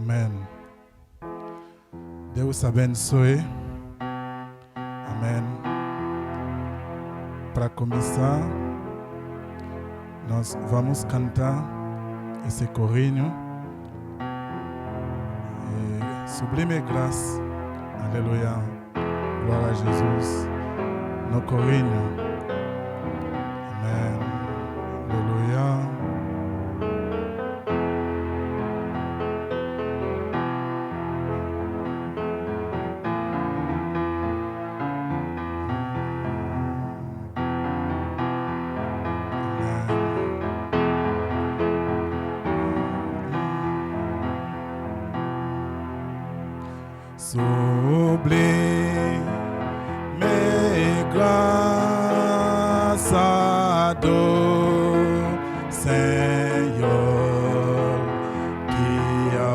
Amém. Deus abençoe. Amém. Para começar, nós vamos cantar esse corinho. Sublime graça. Aleluia. Glória a Jesus. No corinho. Amém. Aleluia. Sublime graça do Senhor, que a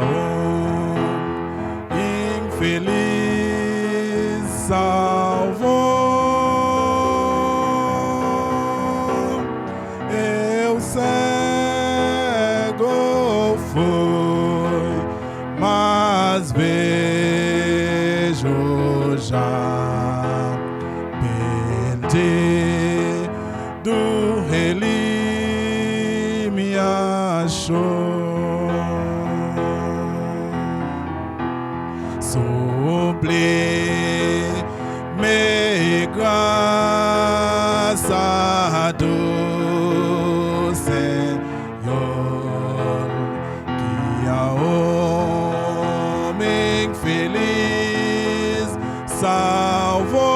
infeliz salvou. Eu cego fui, mas vejo já, perdido ele me achou. Sublime graça do Senhor, que a homem feliz salvou.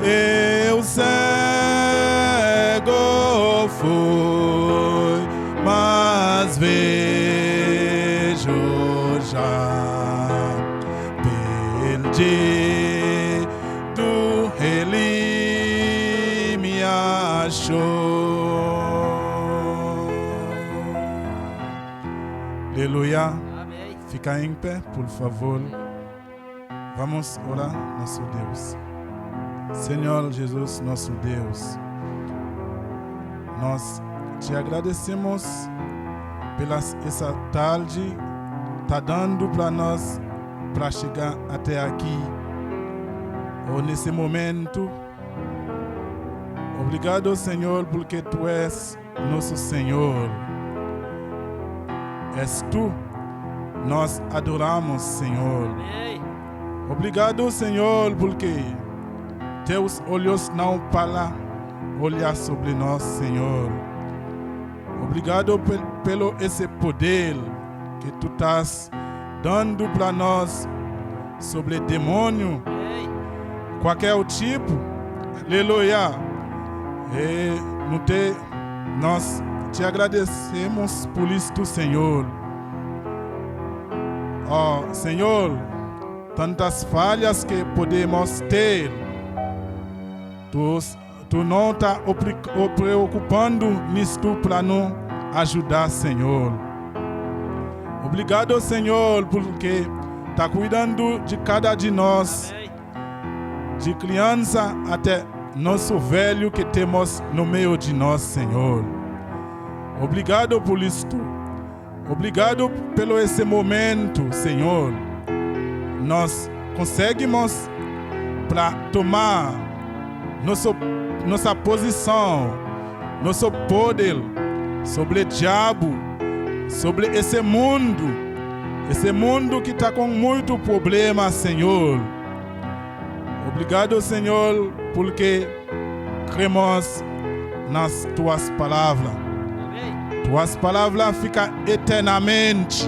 Eu cego fui, mas vejo já, perdido ele me achou. Aleluia. Fica em pé, por favor. Vamos orar, nosso Deus. Senhor Jesus, nosso Deus, nós te agradecemos pela essa tarde, tá dando para nós para chegar até aqui, ou nesse momento. Obrigado, Senhor, porque tu és nosso Senhor. És tu. Nós adoramos, Senhor. Obrigado, Senhor, porque teus olhos não param olhar sobre nós, Senhor. Obrigado pelo esse poder que tu estás dando para nós sobre demônio, qualquer tipo. Aleluia. Nós te agradecemos por isto, Senhor. Oh, Senhor, tantas falhas que podemos ter, tu não está preocupando nisto para nos ajudar, Senhor. Obrigado, Senhor, porque está cuidando de cada de nós, de criança até nosso velho que temos no meio de nós, Senhor. Obrigado por isto. Obrigado pelo esse momento, Senhor. Nós conseguimos para tomar nossa posição, nosso poder sobre o diabo, sobre esse mundo que está com muito problema, Senhor. Obrigado, Senhor, porque cremos nas tuas palavras. Tuas palavras ficam eternamente.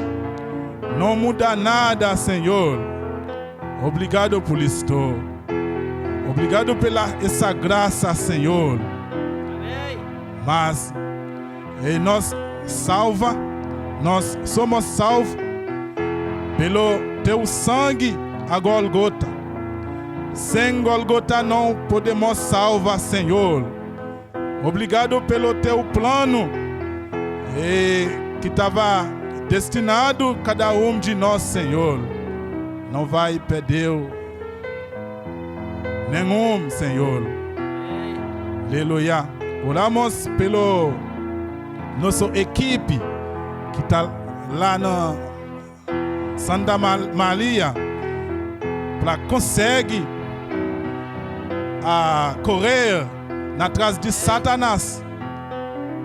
Não muda nada, Senhor. Obrigado por isto. Obrigado pela essa graça, Senhor. Mas nós somos salvos pelo teu sangue a Golgota. Sem Golgota não podemos salvar, Senhor. Obrigado pelo teu plano que estava destinado a cada um de nós, Senhor. Não vai perder nenhum, Senhor. Aleluia. Oramos pelo Notre équipe qui est là dans Santa Maria pour conseguir à courir na trace de Satanás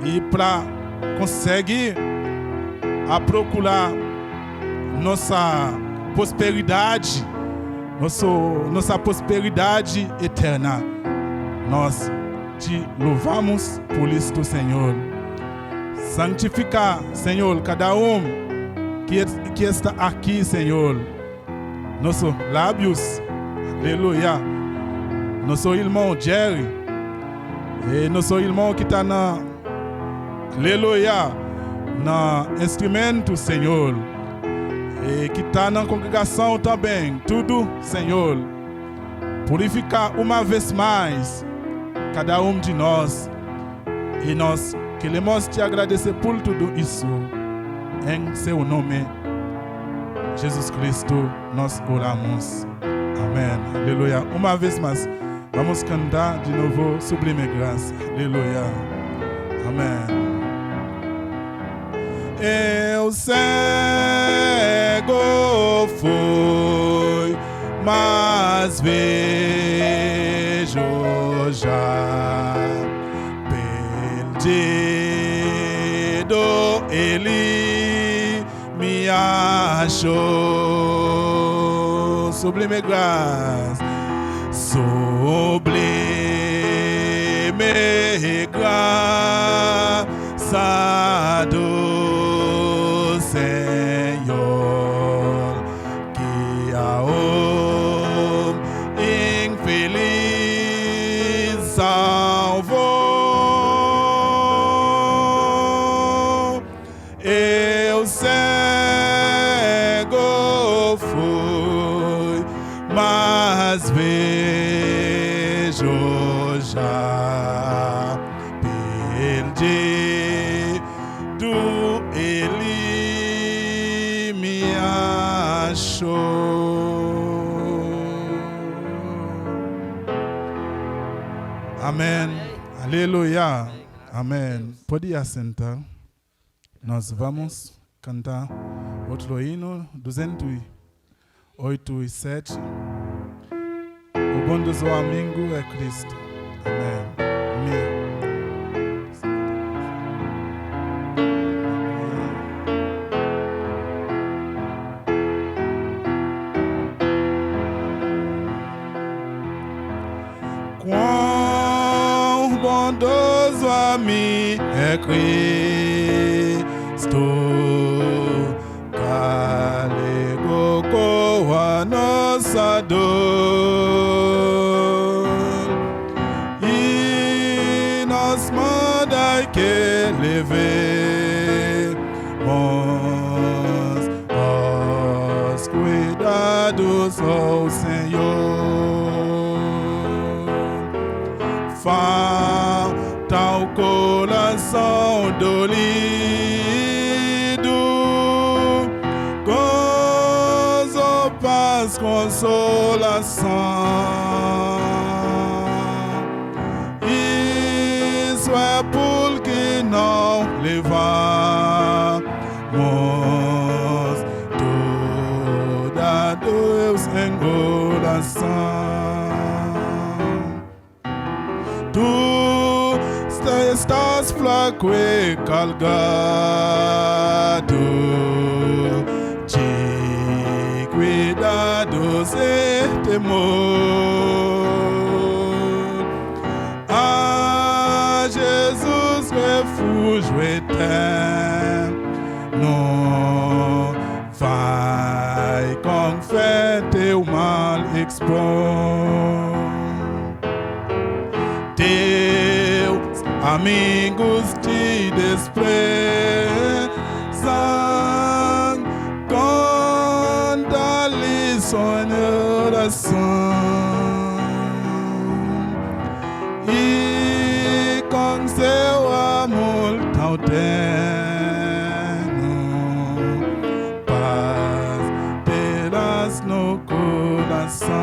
e para conseguir a procurar nossa prosperidade, nossa prosperidade eterna. Nós te louvamos por isto, Senhor. Santifica, Senhor, cada que está aqui, Senhor. Nossos lábios, aleluia. Nosso irmão Jerry, e nosso irmão que está na, aleluia, na instrumento, Senhor, e que está na congregação também, tudo, Senhor, purificar uma vez mais cada de nós, e nós queremos te agradecer por tudo isso, em seu nome, Jesus Cristo, nós oramos, amém, aleluia. Uma vez mais, vamos cantar de novo Sublime Graça. Aleluia. Amém. Eu cego fui, mas vejo já. Perdido ele me achou. Sublime Graça. Sublime graça do Senhor, que a infeliz salvou. Eu cego fui, mas vejo já, perdido ele me achou. Amém. Aleluia. Amém. Pode assentar. Nós vamos cantar outro hino, 287. O bom do seu amigo é Cristo. Amém. Quão bondoso a mim é Cristo, carregou com a nossa dor e nos manda que levemos os cuidados ao Senhor. Falta o coração dolido, gozo, paz, consolação. Isso é porque não levamos toda Deus em coração. Tu estás fraco e carregado de cuidados e temor. A Jesus, refúgio eterno, vai com fé teu mal expor. Teus amigos te desprezam, conta lição em oração e com seu amor tão terno, paz terás no coração.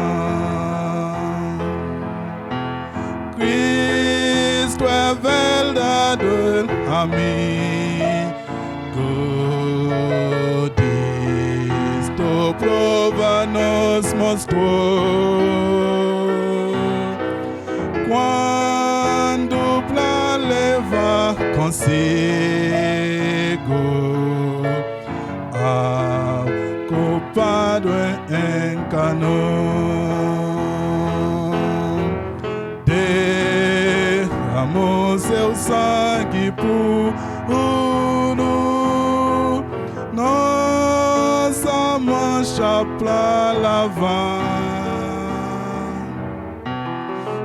Cristo é verdadeiro amigo, nos mostrou. Quando para levar consigo ao culpado encanou, derramou seu sangue puro, nossa mancha para lavar.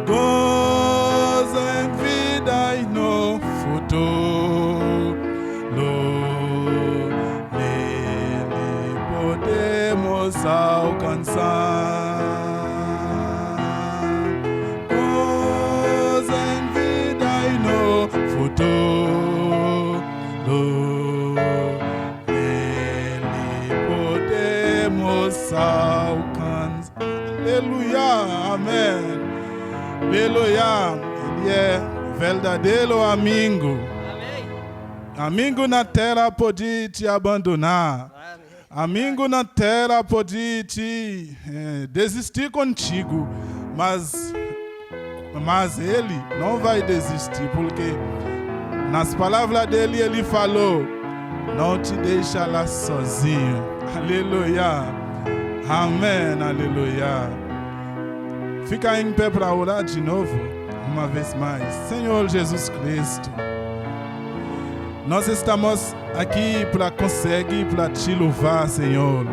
Gozo em vida e no futuro, nele podemos alcançar. Gozo em vida e no futuro, nele podemos alcançar. Aleluia, amém. Aleluia, ele é verdadeiro amigo. Amigo na terra pode te abandonar. Amigo na terra pode te desistir contigo, mas ele não vai desistir, porque nas palavras dele ele falou: não te deixará sozinho. Aleluia, amém, aleluia. Fica em pé para orar de novo, uma vez mais. Senhor Jesus Cristo, nós estamos aqui para conseguir, para te louvar, Senhor.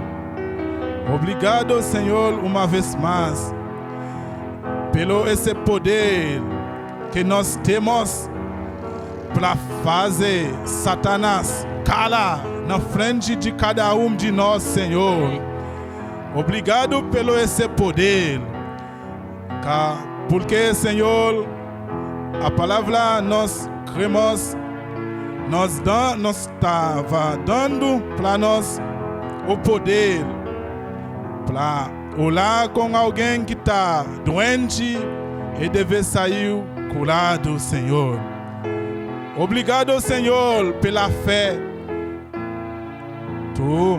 Obrigado, Senhor, uma vez mais, pelo esse poder que nós temos para fazer Satanás calar na frente de cada um de nós, Senhor. Obrigado pelo esse poder. Porque, Senhor, a palavra nós cremos, nós estava dando para nós o poder para orar com alguém que está doente e deve sair curado, Senhor. Obrigado, Senhor, pela fé. Tu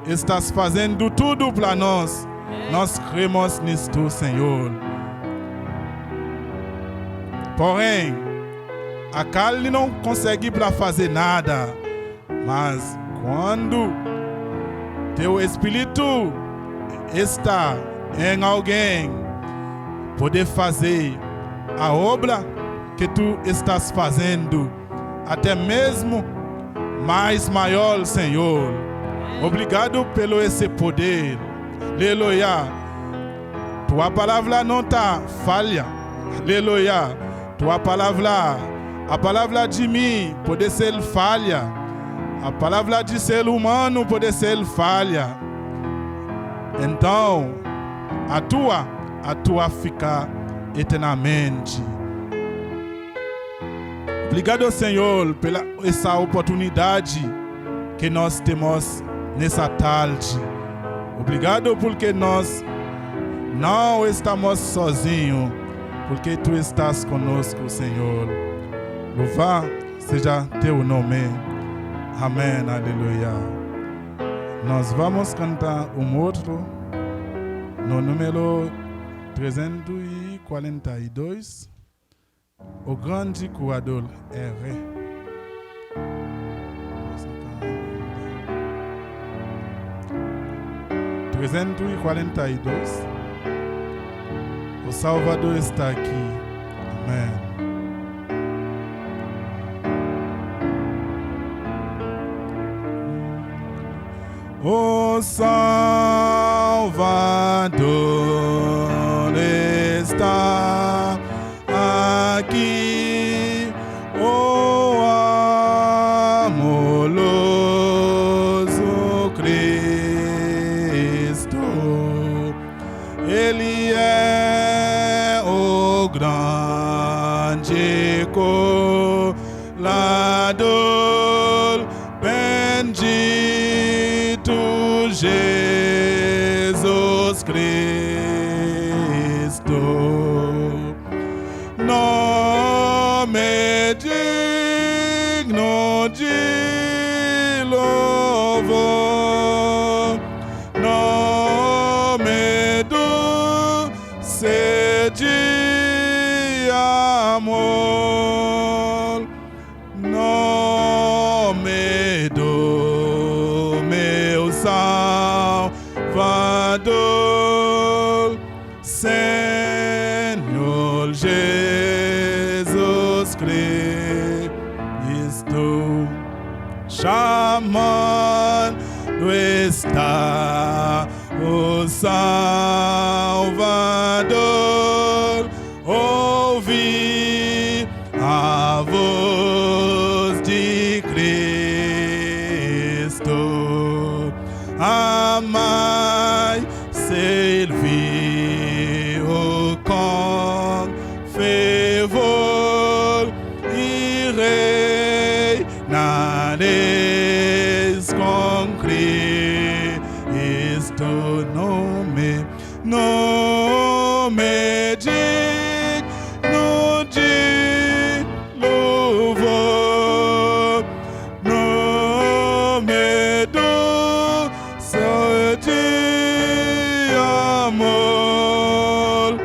estás fazendo tudo para nós. Nós cremos nisto, Senhor. Porém, a carne não consegue para fazer nada, mas quando teu espírito está em alguém, pode fazer a obra que tu estás fazendo, até mesmo mais maior, Senhor. Obrigado pelo esse poder. Aleluia. Tua palavra não está falha. Aleluia. Tua palavra, a palavra de mim pode ser falha. A palavra de ser humano pode ser falha. Então, a tua fica eternamente. Obrigado, Senhor, pela essa oportunidade que nós temos nessa tarde. Obrigado porque nós não estamos sozinhos, porque tu estás conosco, Senhor. Louvado seja teu nome. Amém, aleluia. Nós vamos cantar outro no número 342, o grande curador R. 342. O Salvador está aqui. Amém. O Salvador está aqui, o amoroso Cristo. Ele é o grande colador, bendito Jesus Cristo, nome digno de louvor, nome nome doce de amor, nome do meu Salvador, Senhor Jesus Cristo, chamando está o Salvador. Ouvi a voz de Cristo, amai, servi-o com fervor e reinareis com Cristo. Nome digno de louvor, nome doce de amor,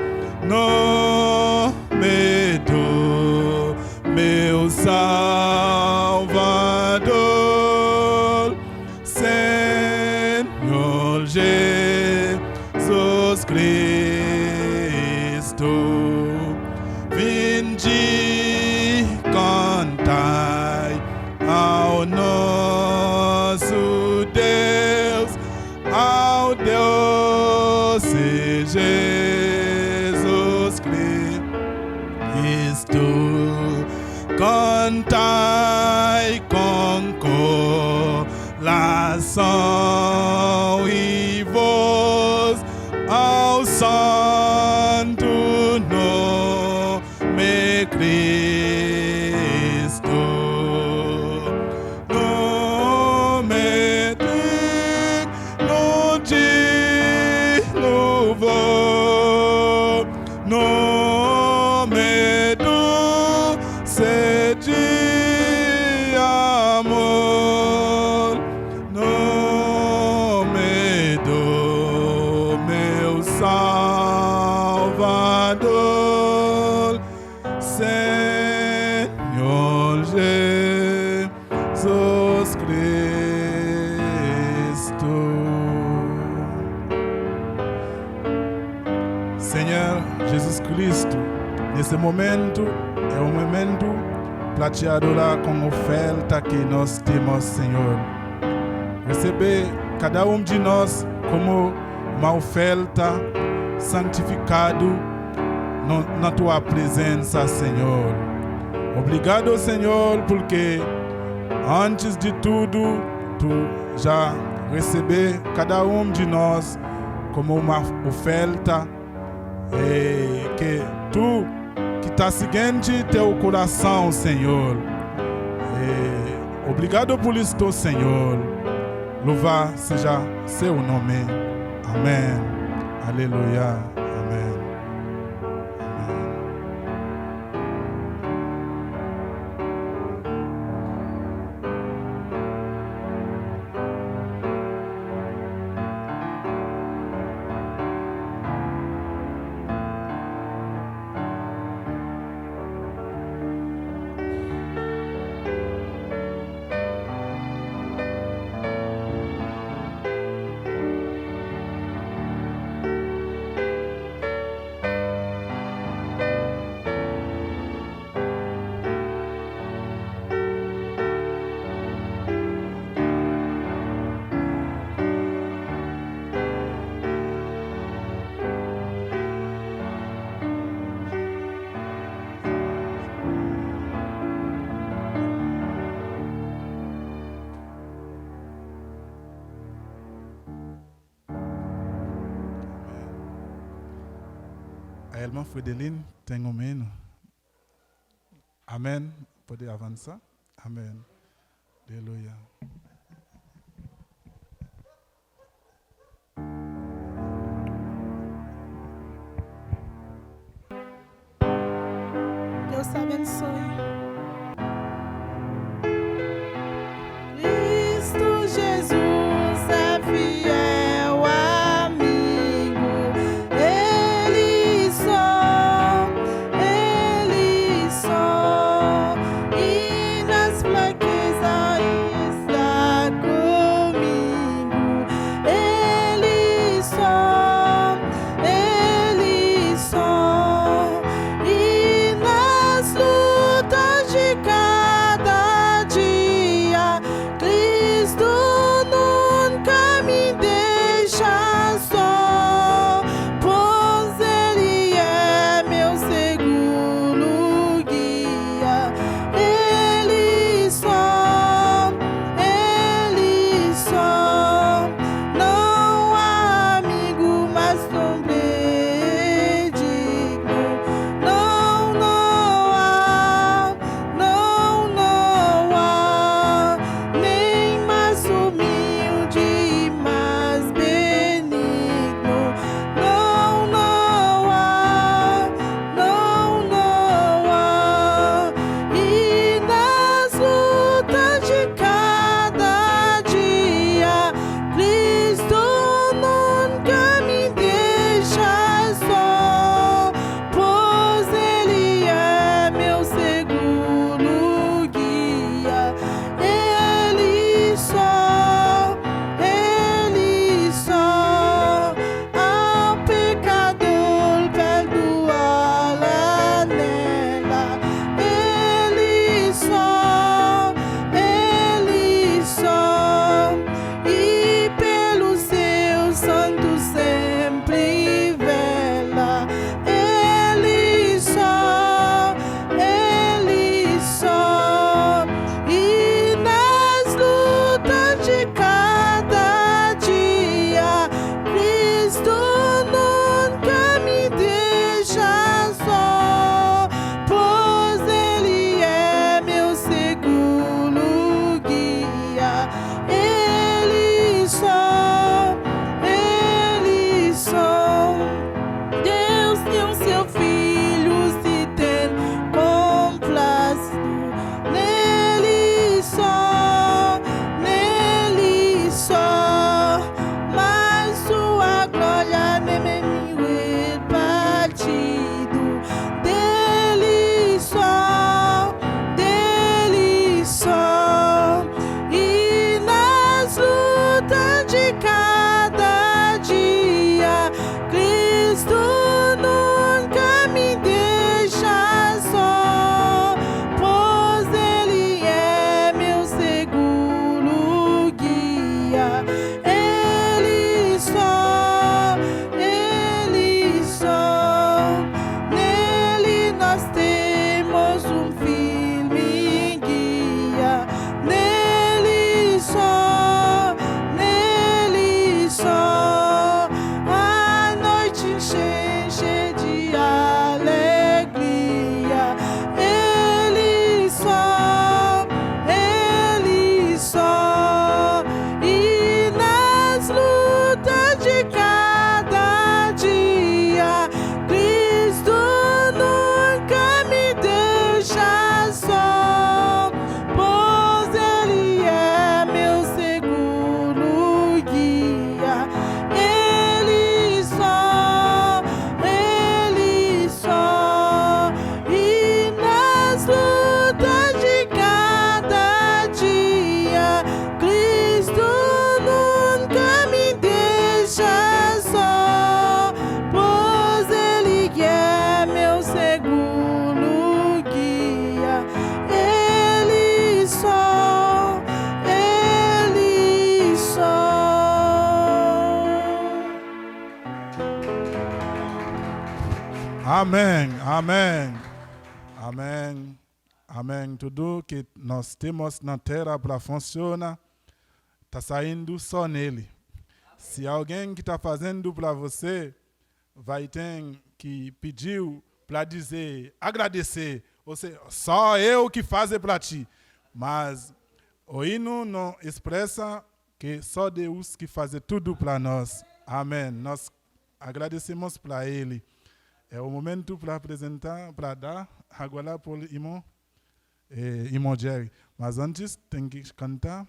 nome do meu Salvador, Senhor Jesus Cristo. Vinde, cantai ao nosso Deus, ao Deus Jesus Cristo. Cantai com colação e voz ao santo nome Cristo. Nome digno de louvor, nome doce de amor, nome do meu Salvador, Senhor Jesus Cristo. Senhor Jesus Cristo, nesse momento é um momento para te adorar com oferta que nós temos, Senhor. Receber cada de nós como uma oferta santificado na tua presença, Senhor. Obrigado, Senhor, porque antes de tudo, tu já recebeu cada de nós como uma oferta que tu que está seguindo teu coração, Senhor. Obrigado por isto, Senhor. Louvado seja seu nome. Amém. Aleluia. Amém. A irmã Fredeline tem menos. Amém. Pode avançar. Amém. Aleluia. Deus te abençoe. Cristo Jesus é fiel amigo. Amém, amém, amém, amém. Tudo que nós temos na terra para funcionar, está saindo só nele. Se alguém que está fazendo para você, vai ter que pedir para dizer, agradecer. Ou seja, só eu que faço para ti. Mas o hino não expressa que só Deus que faz tudo para nós. Amém. Nós agradecemos para Ele. É o momento para apresentar, para dar agora para o irmão Jerry. Mas antes tem que cantar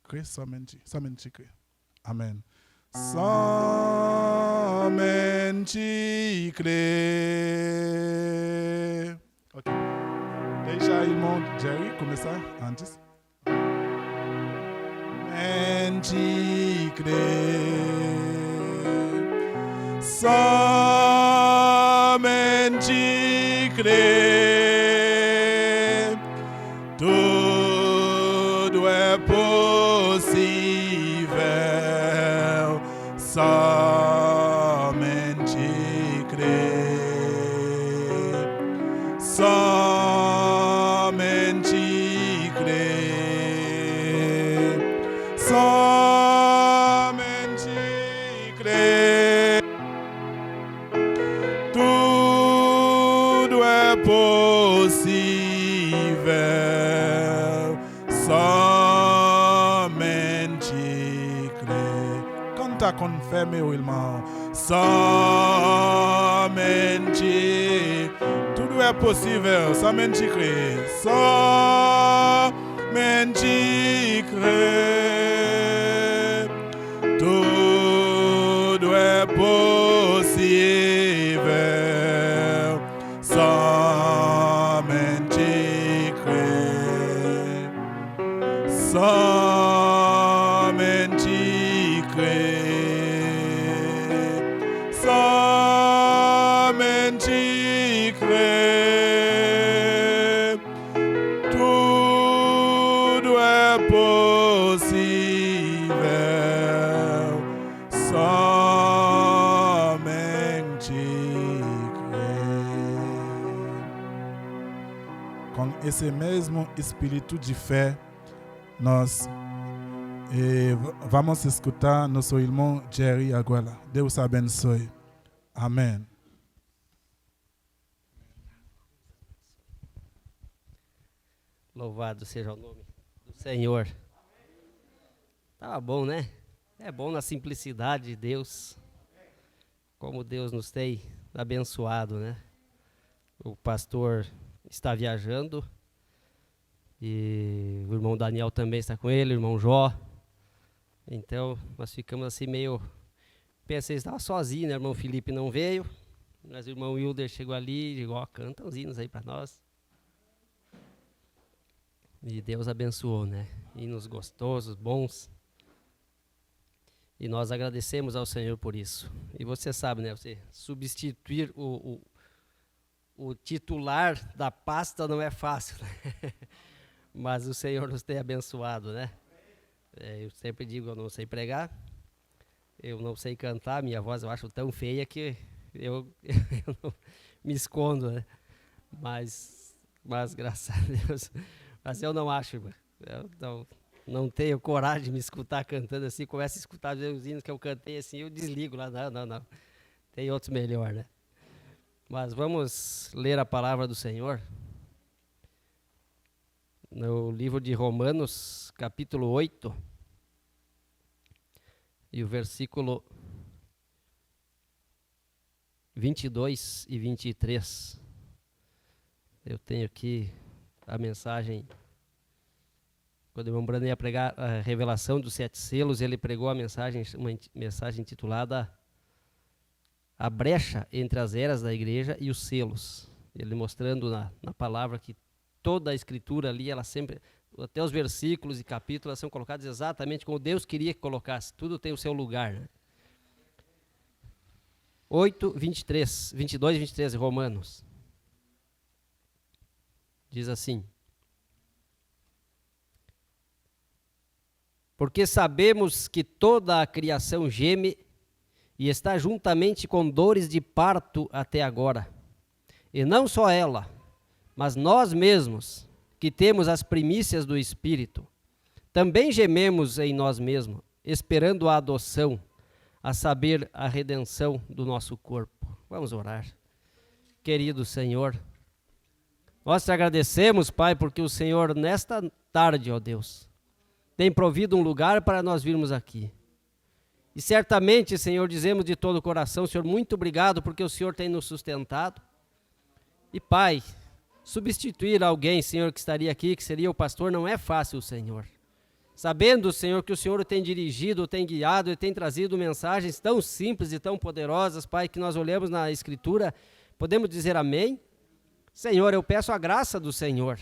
crer somente crer. Amém. Somente crer. Ok. Deixa o irmão Jerry começar antes. Somente crer. Somente crer. Tudo é possível. Somente crer. Somente crer. Somente crer. Tudo é possível. Somente crer. Canta com fé, meu irmão. Somente. Tudo é possível. Somente crer. Somente crer. Tudo é possível. Somente crer. Somente crer. Somente crer. Tudo é possível. Somente crer. Com esse mesmo espírito de fé, nós vamos escutar nosso irmão Jerry agora. Deus abençoe. Amém. Louvado seja o nome do Senhor. Tava bom, né? É bom na simplicidade de Deus. Como Deus nos tem abençoado, né? O pastor está viajando. E o irmão Daniel também está com ele, o irmão Jó. Então, nós ficamos assim meio... Pensei que estava sozinho, né? O irmão Felipe não veio. Mas o irmão Wilder chegou ali e disse, canta uns hinos aí para nós. E Deus abençoou, né? Hinos gostosos, bons. E nós agradecemos ao Senhor por isso. E você sabe, né? Você substituir o titular da pasta não é fácil, né? Mas o Senhor nos tem abençoado, né? Eu sempre digo, eu não sei pregar, eu não sei cantar, minha voz eu acho tão feia que eu não me escondo, né? Mas graças a Deus, mas eu não acho, eu não tenho coragem de me escutar cantando assim, começo a escutar os hinos que eu cantei assim, eu desligo lá, não, tem outros melhor, né? Mas vamos ler a palavra do Senhor. No livro de Romanos, capítulo 8, e o versículo 22 e 23. Eu tenho aqui a mensagem. Quando o irmão Brandon ia pregar a revelação dos 7 selos, ele pregou uma mensagem intitulada A Brecha entre as Eras da Igreja e os Selos. Ele mostrando na palavra que toda a escritura ali, ela sempre, até os versículos e capítulos são colocados exatamente como Deus queria que colocasse. Tudo tem o seu lugar, né? 22 e 23, Romanos. Diz assim: Porque sabemos que toda a criação geme e está juntamente com dores de parto até agora. E não só ela, mas nós mesmos, que temos as primícias do Espírito, também gememos em nós mesmos, esperando a adoção, a saber, a redenção do nosso corpo. Vamos orar. Querido Senhor, nós te agradecemos, Pai, porque o Senhor, nesta tarde, ó Deus, tem provido um lugar para nós virmos aqui. E certamente, Senhor, dizemos de todo o coração, Senhor, muito obrigado, porque o Senhor tem nos sustentado. E, Pai, substituir alguém, Senhor, que estaria aqui, que seria o pastor, não é fácil, Senhor. Sabendo, Senhor, que o Senhor tem dirigido, tem guiado e tem trazido mensagens tão simples e tão poderosas, Pai, que nós olhamos na Escritura, podemos dizer amém? Senhor, eu peço a graça do Senhor.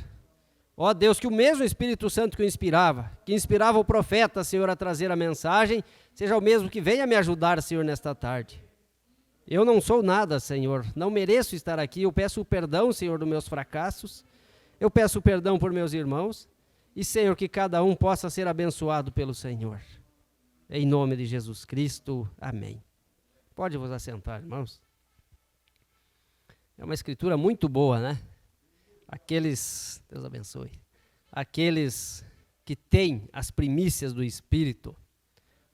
Ó Deus, que o mesmo Espírito Santo que inspirava o profeta, Senhor, a trazer a mensagem, seja o mesmo que venha me ajudar, Senhor, nesta tarde. Eu não sou nada, Senhor, não mereço estar aqui, eu peço o perdão, Senhor, dos meus fracassos, eu peço o perdão por meus irmãos, e, Senhor, que cada um possa ser abençoado pelo Senhor. Em nome de Jesus Cristo, amém. Pode vos assentar, irmãos. É uma escritura muito boa, né? Deus abençoe, aqueles que têm as primícias do Espírito,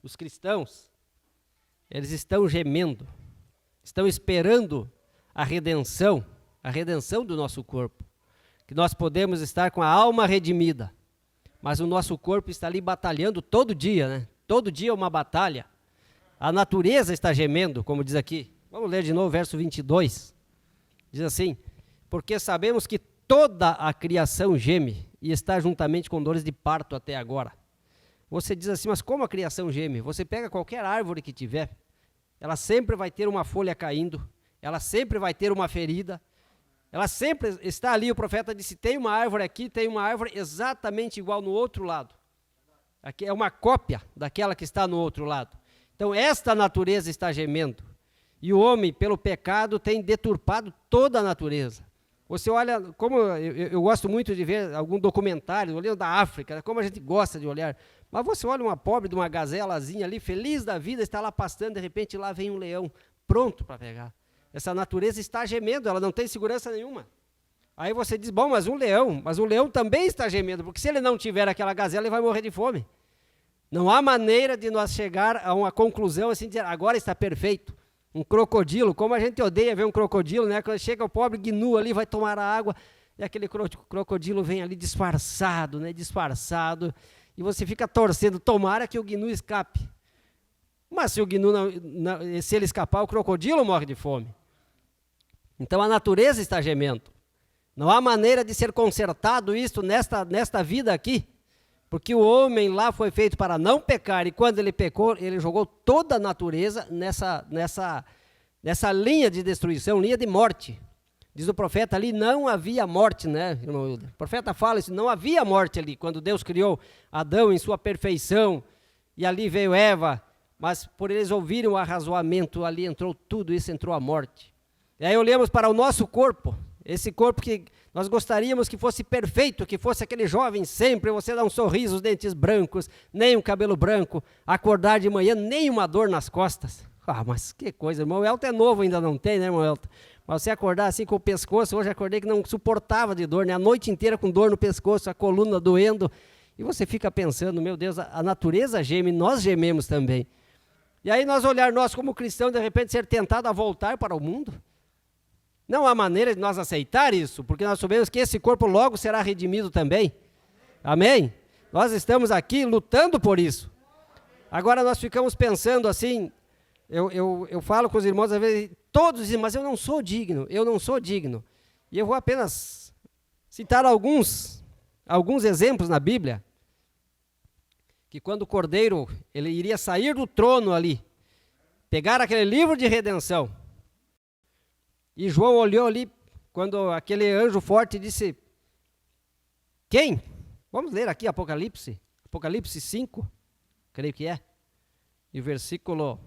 os cristãos, eles estão gemendo, estão esperando a redenção do nosso corpo, que nós podemos estar com a alma redimida, mas o nosso corpo está ali batalhando todo dia, né? Todo dia é uma batalha, a natureza está gemendo, como diz aqui. Vamos ler de novo o verso 22, diz assim: porque sabemos que toda a criação geme e está juntamente com dores de parto até agora. Você diz assim, mas como a criação geme? Você pega qualquer árvore que tiver, ela sempre vai ter uma folha caindo, ela sempre vai ter uma ferida, ela sempre está ali, o profeta disse, tem uma árvore aqui, tem uma árvore exatamente igual no outro lado. Aqui é uma cópia daquela que está no outro lado. Então esta natureza está gemendo, e o homem, pelo pecado, tem deturpado toda a natureza. Você olha, como eu gosto muito de ver algum documentário, olhando da África, como a gente gosta de olhar, mas você olha uma pobre de uma gazelazinha ali, feliz da vida, está lá pastando, de repente lá vem um leão, pronto para pegar. Essa natureza está gemendo, ela não tem segurança nenhuma. Aí você diz, bom, mas o leão também está gemendo, porque se ele não tiver aquela gazela, ele vai morrer de fome. Não há maneira de nós chegar a uma conclusão assim, de dizer, agora está perfeito. Um crocodilo, como a gente odeia ver um crocodilo, né? Quando chega o pobre gnu ali, vai tomar a água, e aquele crocodilo vem ali disfarçado, né? Disfarçado, e você fica torcendo, tomara que o gnu escape. Mas se o gnu se ele escapar, o crocodilo morre de fome. Então a natureza está gemendo. Não há maneira de ser consertado isto nesta vida aqui, porque o homem lá foi feito para não pecar, e quando ele pecou, ele jogou toda a natureza nessa linha de destruição, linha de morte. Diz o profeta ali, não havia morte, né, irmão Hilda? O profeta fala isso, não havia morte ali, quando Deus criou Adão em sua perfeição, e ali veio Eva, mas por eles ouvirem o arrazoamento, ali entrou tudo isso, entrou a morte. E aí olhamos para o nosso corpo, esse corpo que nós gostaríamos que fosse perfeito, que fosse aquele jovem sempre, você dá um sorriso, os dentes brancos, nem um cabelo branco, acordar de manhã, nem uma dor nas costas. Ah, mas que coisa, irmão Elton é novo, ainda não tem, né, irmão Elton? Mas você acordar assim com o pescoço, hoje acordei que não suportava de dor, né? A noite inteira com dor no pescoço, a coluna doendo, e você fica pensando, meu Deus, a natureza geme, nós gememos também. E aí nós como cristãos, de repente ser tentado a voltar para o mundo. Não há maneira de nós aceitar isso, porque nós sabemos que esse corpo logo será redimido também. Amém? Nós estamos aqui lutando por isso. Agora nós ficamos pensando assim, eu falo com os irmãos, às vezes, todos dizem, mas eu não sou digno. E eu vou apenas citar alguns exemplos na Bíblia, que quando o Cordeiro, ele iria sair do trono ali, pegar aquele livro de redenção, e João olhou ali, quando aquele anjo forte disse, quem? Vamos ler aqui Apocalipse 5, creio que é, e versículo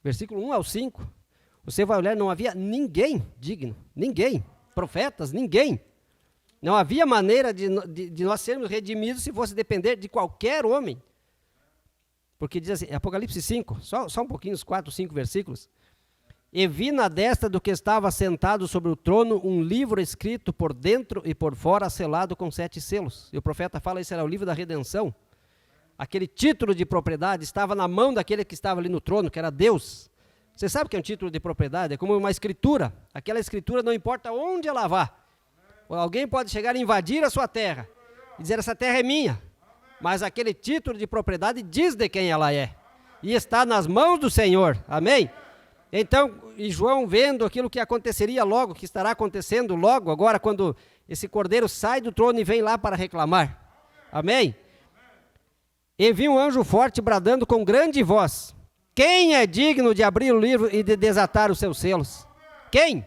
1 ao 5, você vai olhar, não havia ninguém digno, ninguém, profetas, ninguém. Não havia maneira de nós sermos redimidos se fosse depender de qualquer homem. Porque diz assim, Apocalipse 5, só um pouquinho, uns 4, 5 versículos. E vi na destra do que estava sentado sobre o trono um livro escrito por dentro e por fora, selado com 7 selos. E o profeta fala, esse era o livro da redenção. Aquele título de propriedade estava na mão daquele que estava ali no trono, que era Deus. Você sabe o que é um título de propriedade? É como uma escritura. Aquela escritura não importa onde ela vá. Alguém pode chegar e invadir a sua terra e dizer, essa terra é minha. Mas aquele título de propriedade diz de quem ela é. E está nas mãos do Senhor. Amém? Então, e João vendo aquilo que aconteceria logo, que estará acontecendo logo, agora quando esse cordeiro sai do trono e vem lá para reclamar. Amém? E vi um anjo forte bradando com grande voz. Quem é digno de abrir o livro e de desatar os seus selos? Quem?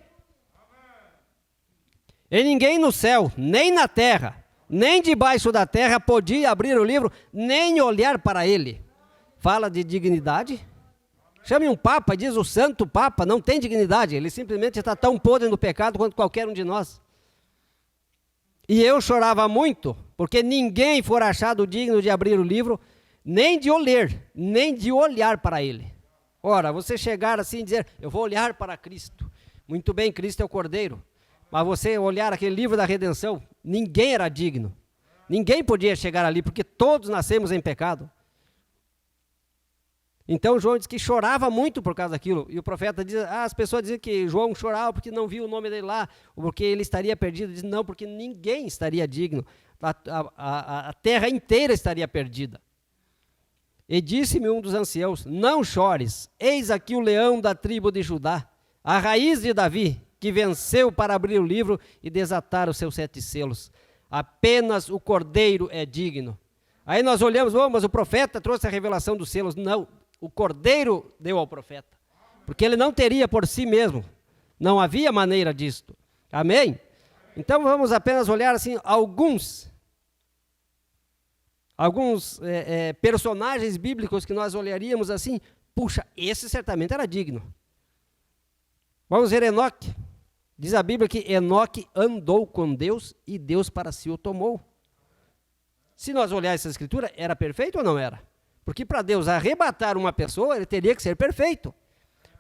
E ninguém no céu, nem na terra, nem debaixo da terra podia abrir o livro, nem olhar para ele. Fala de dignidade. Chame um papa, diz o santo papa, não tem dignidade. Ele simplesmente está tão podre no pecado quanto qualquer um de nós. E eu chorava muito, porque ninguém for achado digno de abrir o livro, nem de ler, nem de olhar para ele. Ora, você chegar assim e dizer, eu vou olhar para Cristo. Muito bem, Cristo é o Cordeiro. Mas você olhar aquele livro da redenção, ninguém era digno. Ninguém podia chegar ali, porque todos nascemos em pecado. Então João diz que chorava muito por causa daquilo. E o profeta diz, as pessoas dizem que João chorava porque não viu o nome dele lá, ou porque ele estaria perdido. Diz, não, porque ninguém estaria digno. A terra inteira estaria perdida. E disse-me um dos anciãos, não chores, eis aqui o leão da tribo de Judá, a raiz de Davi, que venceu para abrir o livro e desatar os seus 7 selos. Apenas o cordeiro é digno. Aí nós olhamos, mas o profeta trouxe a revelação dos selos. Não, o cordeiro deu ao profeta, porque ele não teria por si mesmo, não havia maneira disto. Amém? Então vamos apenas olhar assim alguns personagens bíblicos que nós olharíamos assim, puxa, esse certamente era digno. Vamos ver Enoque. Diz a Bíblia que Enoque andou com Deus e Deus para si o tomou. Se nós olharmos essa escritura, era perfeito ou não era? Porque para Deus arrebatar uma pessoa, ele teria que ser perfeito.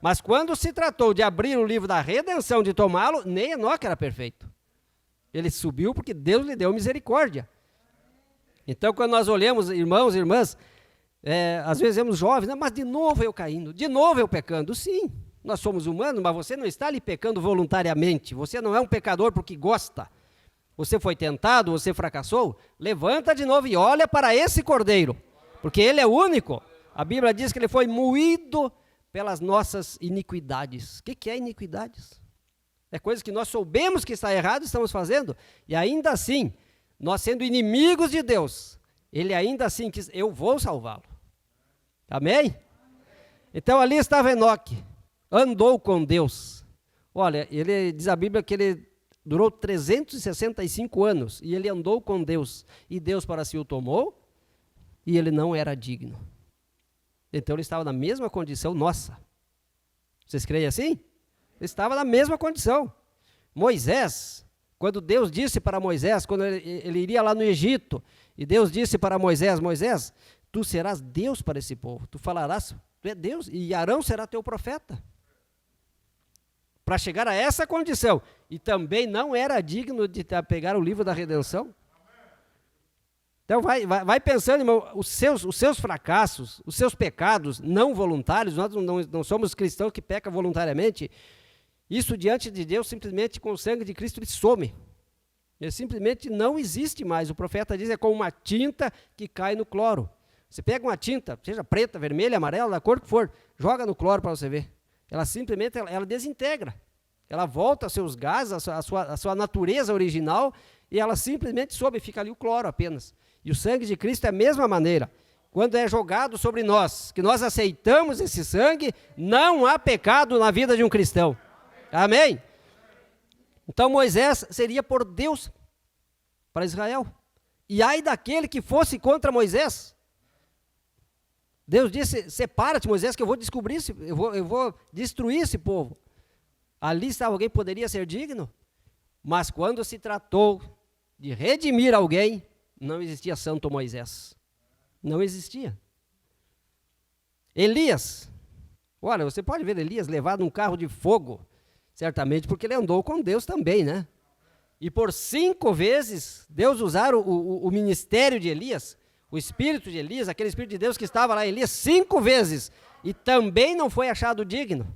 Mas quando se tratou de abrir o livro da redenção, de tomá-lo, nem Enoque era perfeito. Ele subiu porque Deus lhe deu misericórdia. Então, quando nós olhamos, irmãos e irmãs, às vezes vemos jovens, mas de novo eu caindo, de novo eu pecando. Sim, nós somos humanos, mas você não está ali pecando voluntariamente. Você não é um pecador porque gosta. Você foi tentado, você fracassou, levanta de novo e olha para esse cordeiro, porque ele é único. A Bíblia diz que ele foi moído pelas nossas iniquidades. O que é iniquidades? É coisa que nós soubemos que está errado, estamos fazendo, e ainda assim, nós sendo inimigos de Deus, ele ainda assim quis, eu vou salvá-lo. Amém? Então ali estava Enoque, andou com Deus. Olha, ele diz a Bíblia que ele durou 365 anos, e ele andou com Deus, e Deus para si o tomou, e ele não era digno. Então ele estava na mesma condição nossa. Vocês creem assim? Ele estava na mesma condição. Moisés, quando Deus disse para Moisés, quando ele iria lá no Egito, e Deus disse para Moisés, Moisés, tu serás Deus para esse povo, tu falarás, tu é Deus, e Arão será teu profeta. Para chegar a essa condição, e também não era digno de pegar o livro da redenção. Então vai pensando, irmão, os seus fracassos, os seus pecados não voluntários, nós não somos cristãos que pecam voluntariamente, isso diante de Deus, simplesmente com o sangue de Cristo, ele some. Ele simplesmente não existe mais. O profeta diz, é como uma tinta que cai no cloro. Você pega uma tinta, seja preta, vermelha, amarela, da cor que for, joga no cloro para você ver. Ela simplesmente ela desintegra. Ela volta aos seus gases, a sua natureza original, e ela simplesmente sobe, fica ali o cloro apenas. E o sangue de Cristo é a mesma maneira. Quando é jogado sobre nós, que nós aceitamos esse sangue, não há pecado na vida de um cristão. Amém? Então Moisés seria por Deus para Israel. E ai daquele que fosse contra Moisés. Deus disse, separa-te, Moisés, que eu vou descobrir, eu vou destruir esse povo. Ali estava alguém que poderia ser digno, mas quando se tratou de redimir alguém, não existia santo Moisés. Não existia. Elias, olha, você pode ver Elias levado num carro de fogo, certamente porque ele andou com Deus também, né? E por 5 vezes, Deus usar o ministério de Elias, o espírito de Elias, aquele espírito de Deus que estava lá em Elias, 5 vezes, e também não foi achado digno.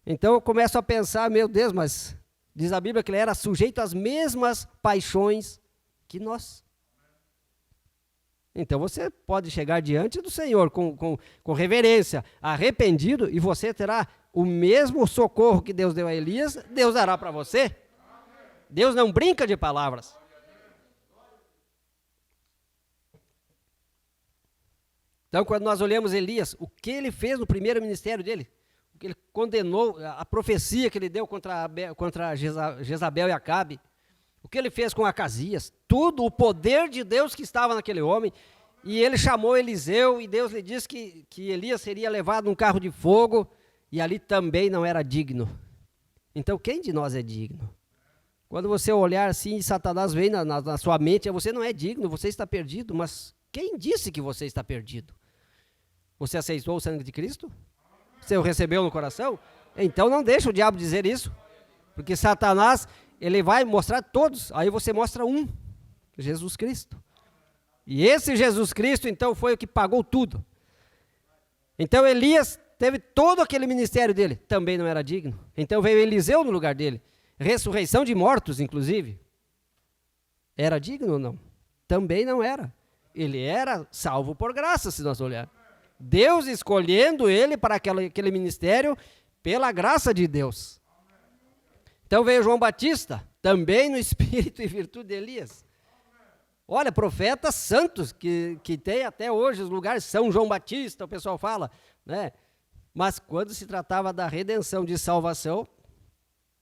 Então eu começo a pensar, meu Deus, mas diz a Bíblia que ele era sujeito às mesmas paixões que nós. Então você pode chegar diante do Senhor com reverência, arrependido, e você terá o mesmo socorro que Deus deu a Elias, Deus dará para você. Deus não brinca de palavras. Então, quando nós olhamos Elias, o que ele fez no primeiro ministério dele, o que ele condenou, a profecia que ele deu contra Jezabel e Acabe, o que ele fez com Acasias, tudo, o poder de Deus que estava naquele homem, e ele chamou Eliseu, e Deus lhe disse que Elias seria levado num carro de fogo, e ali também não era digno. Então, quem de nós é digno? Quando você olhar assim, Satanás vem na sua mente, você não é digno, você está perdido, mas quem disse que você está perdido? Você aceitou o sangue de Cristo? Você o recebeu no coração? Então não deixa o diabo dizer isso, porque Satanás, ele vai mostrar todos, aí você mostra um, Jesus Cristo. E esse Jesus Cristo, então, foi o que pagou tudo. Então Elias teve todo aquele ministério dele, também não era digno. Então veio Eliseu no lugar dele. Ressurreição de mortos, inclusive. Era digno ou não? Também não era. Ele era salvo por graça, se nós olharmos. Deus escolhendo ele para aquele ministério pela graça de Deus. Então veio João Batista, também no espírito e virtude de Elias. Olha, profetas santos que tem até hoje os lugares, São João Batista, o pessoal fala, né? Mas quando se tratava da redenção, de salvação,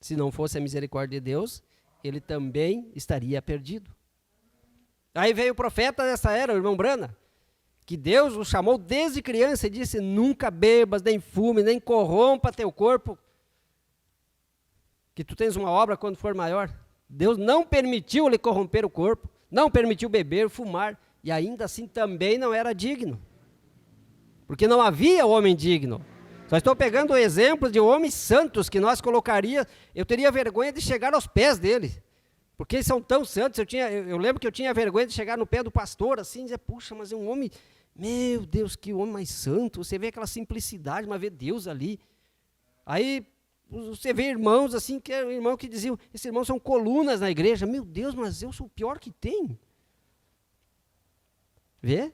se não fosse a misericórdia de Deus, ele também estaria perdido. Aí veio o profeta dessa era, o irmão Brana, que Deus o chamou desde criança e disse, nunca bebas, nem fume, nem corrompa teu corpo, que tu tens uma obra quando for maior. Deus não permitiu lhe corromper o corpo, não permitiu beber, fumar, e ainda assim também não era digno. Porque não havia homem digno. Só estou pegando o exemplo de homens santos que nós colocaria, eu teria vergonha de chegar aos pés dele, porque eles são tão santos, eu lembro que eu tinha vergonha de chegar no pé do pastor, assim, e dizer, puxa, mas é um homem, meu Deus, que homem mais santo, você vê aquela simplicidade, mas vê Deus ali. Aí você vê irmãos assim, que é um irmão que diziam, esses irmãos são colunas na igreja, meu Deus, mas eu sou o pior que tem. Vê?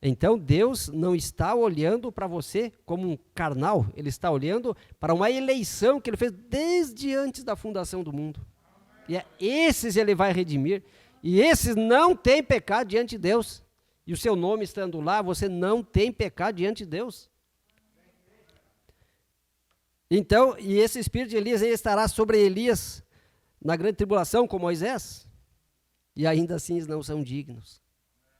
Então Deus não está olhando para você como um carnal, Ele está olhando para uma eleição que Ele fez desde antes da fundação do mundo. E é esses Ele vai redimir, e esses não têm pecado diante de Deus. E o seu nome estando lá, você não tem pecado diante de Deus. Então, e esse espírito de Elias, ele estará sobre Elias na grande tribulação com Moisés, e ainda assim eles não são dignos.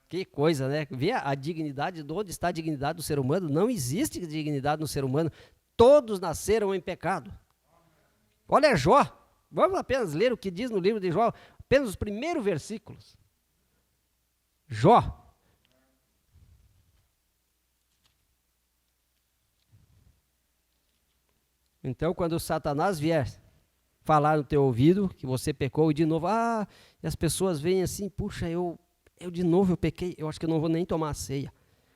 Que coisa, né? Vê a dignidade, de onde está a dignidade do ser humano? Não existe dignidade no ser humano. Todos nasceram em pecado. Olha Jó. Vamos apenas ler o que diz no livro de Jó, apenas os primeiros versículos. Jó. Então, quando Satanás vier falar no teu ouvido que você pecou e de novo, e as pessoas veem assim, puxa, eu de novo eu pequei, eu acho que eu não vou nem tomar a ceia.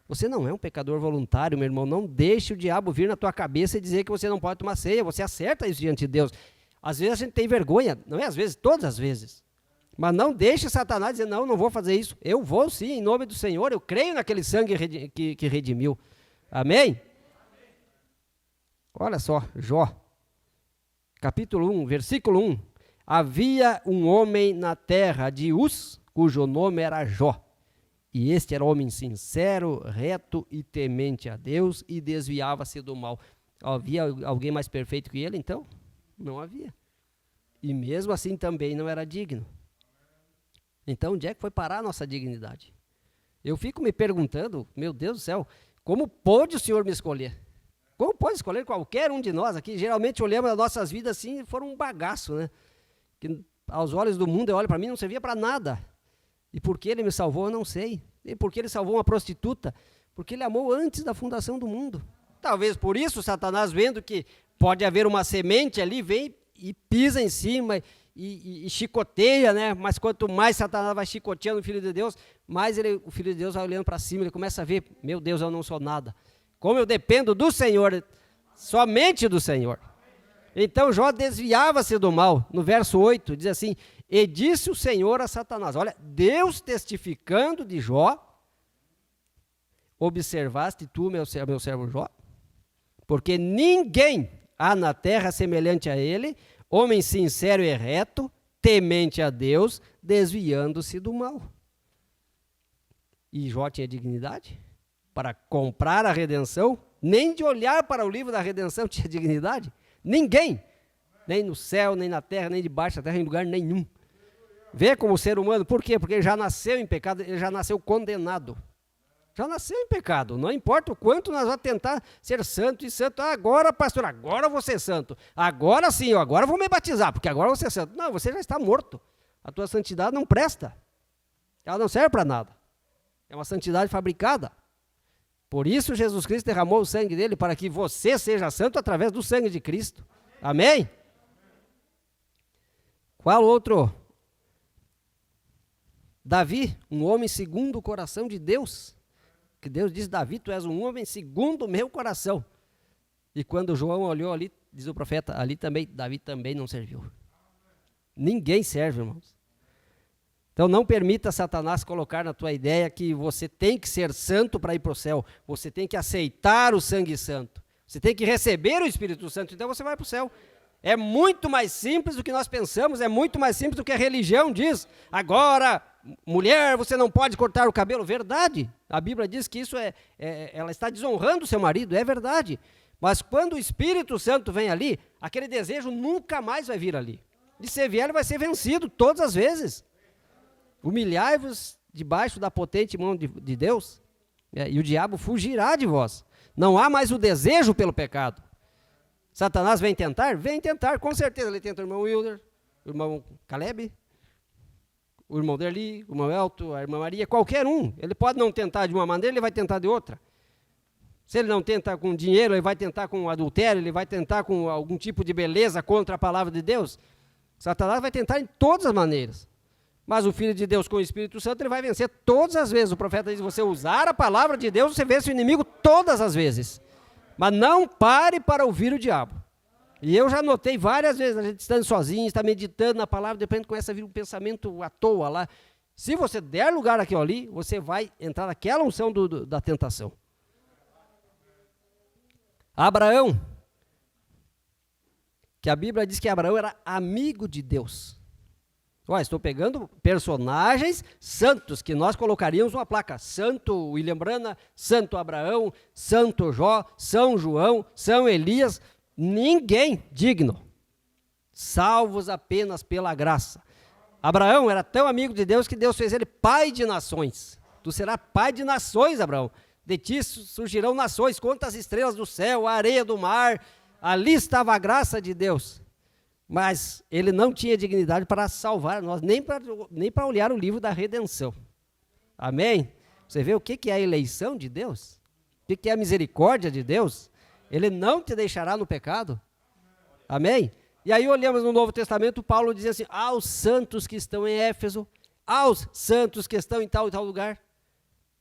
Você não é um pecador voluntário, meu irmão, não deixe o diabo vir na tua cabeça e dizer que você não pode tomar ceia, você acerta isso diante de Deus. Às vezes a gente tem vergonha, não é às vezes, todas as vezes. Mas não deixe Satanás dizer, não vou fazer isso. Eu vou sim, em nome do Senhor, eu creio naquele sangue que redimiu. Amém? Olha só, Jó, capítulo 1, versículo 1. Havia um homem na terra de Uz, cujo nome era Jó. E este era homem sincero, reto e temente a Deus, e desviava-se do mal. Havia alguém mais perfeito que ele, então? Não havia. E mesmo assim também não era digno. Então, onde é que foi parar a nossa dignidade? Eu fico me perguntando, meu Deus do céu, como pôde o Senhor me escolher? Como pode escolher qualquer um de nós aqui? Geralmente olhamos as nossas vidas assim, foram um bagaço, né? Que aos olhos do mundo, eu olho para mim, não servia para nada. E por que ele me salvou, eu não sei. E por que ele salvou uma prostituta? Porque ele amou antes da fundação do mundo. Talvez por isso Satanás, vendo que pode haver uma semente ali, vem e pisa em cima e chicoteia, né? Mas quanto mais Satanás vai chicoteando o Filho de Deus, mais o Filho de Deus vai olhando para cima, ele começa a ver, meu Deus, eu não sou nada. Como eu dependo do Senhor, somente do Senhor. Então Jó desviava-se do mal. No verso 8 diz assim, e disse o Senhor a Satanás, olha, Deus testificando de Jó, observaste tu, meu servo Jó? Porque ninguém há na terra semelhante a ele, homem sincero e reto, temente a Deus, desviando-se do mal. E Jó tinha dignidade para comprar a redenção? Nem de olhar para o livro da redenção tinha dignidade? Ninguém, nem no céu, nem na terra, nem debaixo da terra, em lugar nenhum. Vê como ser humano, por quê? Porque ele já nasceu em pecado, ele já nasceu condenado. Já nasceu em pecado, não importa o quanto nós vamos tentar ser santo e santo. Ah, agora, pastor, agora eu vou ser santo. Agora sim, agora eu vou me batizar, porque agora eu vou ser santo. Não, você já está morto. A tua santidade não presta. Ela não serve para nada. É uma santidade fabricada. Por isso Jesus Cristo derramou o sangue dele, para que você seja santo através do sangue de Cristo. Amém? Qual outro? Davi, um homem segundo o coração de Deus. Que Deus diz, Davi, tu és um homem segundo o meu coração. E quando João olhou ali, diz o profeta, ali também, Davi também não serviu. Ninguém serve, irmãos. Então não permita Satanás colocar na tua ideia que você tem que ser santo para ir para o céu. Você tem que aceitar o sangue santo. Você tem que receber o Espírito Santo, então você vai para o céu. É muito mais simples do que nós pensamos, é muito mais simples do que a religião diz. Agora, mulher, você não pode cortar o cabelo. Verdade. A Bíblia diz que isso ela está desonrando o seu marido, é verdade. Mas quando o Espírito Santo vem ali, aquele desejo nunca mais vai vir ali. E se vier, ele vai ser vencido todas as vezes. Humilhai-vos debaixo da potente mão de Deus, e o diabo fugirá de vós. Não há mais o desejo pelo pecado. Satanás vem tentar? Vem tentar, com certeza. Ele tenta o irmão Wilder, o irmão Caleb, o irmão Derli, o irmão Elton, a irmã Maria, qualquer um. Ele pode não tentar de uma maneira, ele vai tentar de outra. Se ele não tenta com dinheiro, ele vai tentar com adultério, ele vai tentar com algum tipo de beleza contra a palavra de Deus. Satanás vai tentar em todas as maneiras. Mas o Filho de Deus com o Espírito Santo, ele vai vencer todas as vezes. O profeta diz, você usar a palavra de Deus, você vence o inimigo todas as vezes. Mas não pare para ouvir o diabo. E eu já notei várias vezes, a gente estando sozinho, está meditando na palavra, de repente começa a vir um pensamento à toa lá. Se você der lugar aqui ou ali, você vai entrar naquela unção da tentação. Abraão, que a Bíblia diz que Abraão era amigo de Deus. Olha, estou pegando personagens santos que nós colocaríamos uma placa. Santo William Brana, Santo Abraão, Santo Jó, São João, São Elias. Ninguém digno, salvos apenas pela graça. Abraão era tão amigo de Deus que Deus fez ele pai de nações. Tu serás pai de nações, Abraão. De ti surgirão nações, quantas estrelas do céu, a areia do mar. Ali estava a graça de Deus. Mas ele não tinha dignidade para salvar nós, nem para olhar o livro da redenção. Amém? Você vê o que é a eleição de Deus? O que é a misericórdia de Deus? Ele não te deixará no pecado. Amém? E aí olhamos no Novo Testamento, Paulo diz assim, aos santos que estão em Éfeso, aos santos que estão em tal e tal lugar.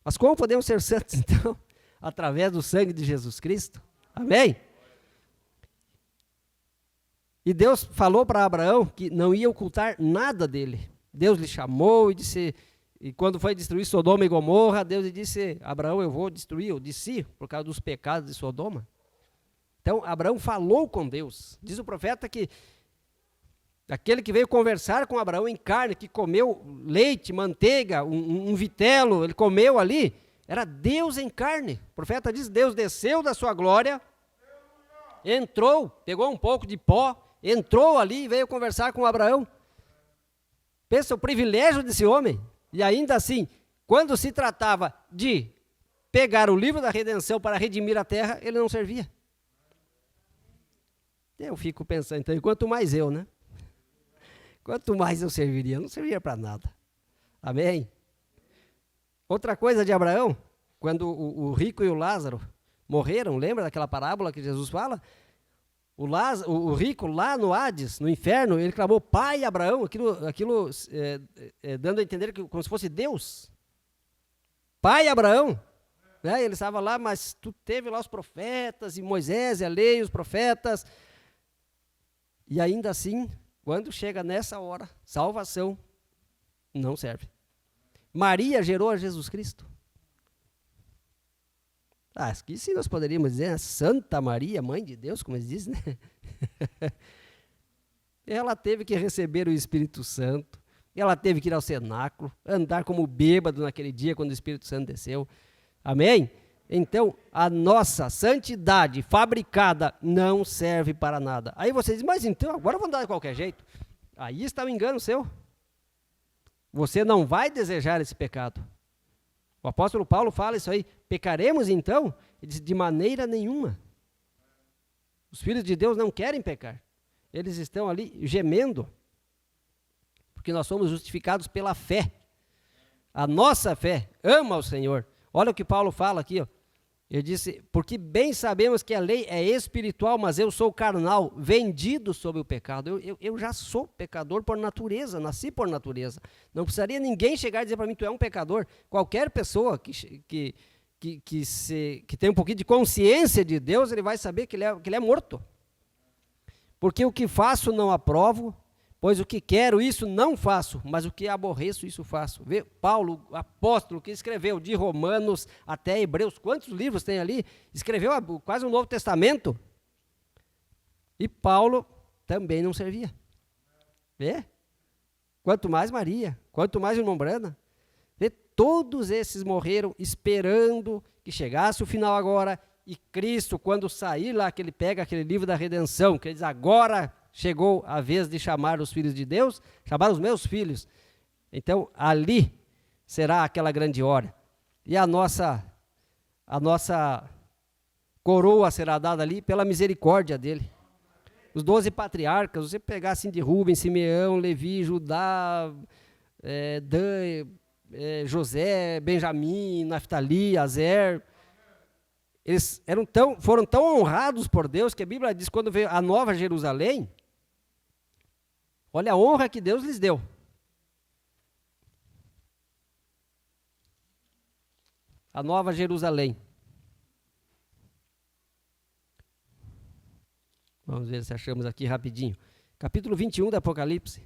Mas como podemos ser santos, então? Através do sangue de Jesus Cristo. Amém? E Deus falou para Abraão que não ia ocultar nada dele. Deus lhe chamou e disse, e quando foi destruir Sodoma e Gomorra, Deus lhe disse, Abraão, eu vou destruir, eu disse, por causa dos pecados de Sodoma. Então, Abraão falou com Deus. Diz o profeta que aquele que veio conversar com Abraão em carne, que comeu leite, manteiga, um vitelo, ele comeu ali, era Deus em carne. O profeta diz, Deus desceu da sua glória, entrou, pegou um pouco de pó, entrou ali e veio conversar com Abraão. Pensa o privilégio desse homem. E ainda assim, quando se tratava de pegar o livro da redenção para redimir a terra, ele não servia. Eu fico pensando, então, quanto mais eu, né? Quanto mais eu serviria, não serviria para nada. Amém? Outra coisa de Abraão, quando o rico e o Lázaro morreram, lembra daquela parábola que Jesus fala? O rico lá no Hades, no inferno, ele clamou, Pai Abraão, aquilo dando a entender que como se fosse Deus. Pai Abraão, né? Ele estava lá, mas tu teve lá os profetas, e Moisés, e a lei, os profetas, e ainda assim, quando chega nessa hora, salvação, não serve. Maria gerou a Jesus Cristo. Aqui sim nós poderíamos dizer, né? Santa Maria, Mãe de Deus, como eles dizem, né? Ela teve que receber o Espírito Santo, ela teve que ir ao cenáculo, andar como bêbado naquele dia, quando o Espírito Santo desceu. Amém? Então, a nossa santidade fabricada não serve para nada. Aí você diz, mas então, agora eu vou andar de qualquer jeito. Aí está o engano seu. Você não vai desejar esse pecado. O apóstolo Paulo fala isso aí. Pecaremos então? Ele diz, de maneira nenhuma. Os filhos de Deus não querem pecar. Eles estão ali gemendo. Porque nós somos justificados pela fé. A nossa fé ama o Senhor. Olha o que Paulo fala aqui, ó. Ele disse, porque bem sabemos que a lei é espiritual, mas eu sou carnal, vendido sob o pecado. Eu já sou pecador por natureza, nasci por natureza. Não precisaria ninguém chegar e dizer para mim, tu é um pecador. Qualquer pessoa que tem um pouquinho de consciência de Deus, ele vai saber que ele é morto. Porque o que faço não aprovo, pois o que quero, isso não faço, mas o que aborreço, isso faço. Vê, Paulo, apóstolo, que escreveu de Romanos até Hebreus, quantos livros tem ali? Escreveu quase o Novo Testamento. E Paulo também não servia. Vê? Quanto mais Maria, quanto mais o irmão Brana. Vê, todos esses morreram esperando que chegasse o final agora, e Cristo, quando sair lá, que ele pega aquele livro da redenção, que ele diz, agora chegou a vez de chamar os filhos de Deus, chamar os meus filhos. Então, ali será aquela grande hora. E a nossa coroa será dada ali pela misericórdia dele. Os 12 patriarcas, você pegar assim de Rubem, Simeão, Levi, Judá, Dan, José, Benjamim, Naftali, Azer, eles foram tão honrados por Deus, que a Bíblia diz, quando veio a Nova Jerusalém, olha a honra que Deus lhes deu. A Nova Jerusalém. Vamos ver se achamos aqui rapidinho. Capítulo 21 do Apocalipse.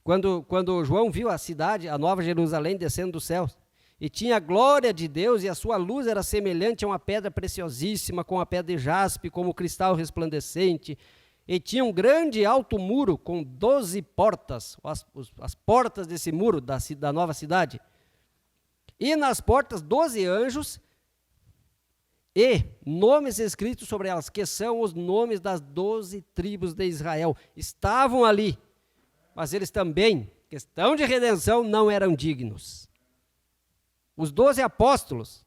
Quando João viu a cidade, a Nova Jerusalém, descendo dos céus, e tinha a glória de Deus, e a sua luz era semelhante a uma pedra preciosíssima, com a pedra de jaspe, como cristal resplandecente, e tinha um grande alto muro com 12 portas, as portas desse muro da nova cidade. E nas portas 12 anjos e nomes escritos sobre elas, que são os nomes das 12 tribos de Israel. Estavam ali, mas eles também, questão de redenção, não eram dignos. Os 12 apóstolos,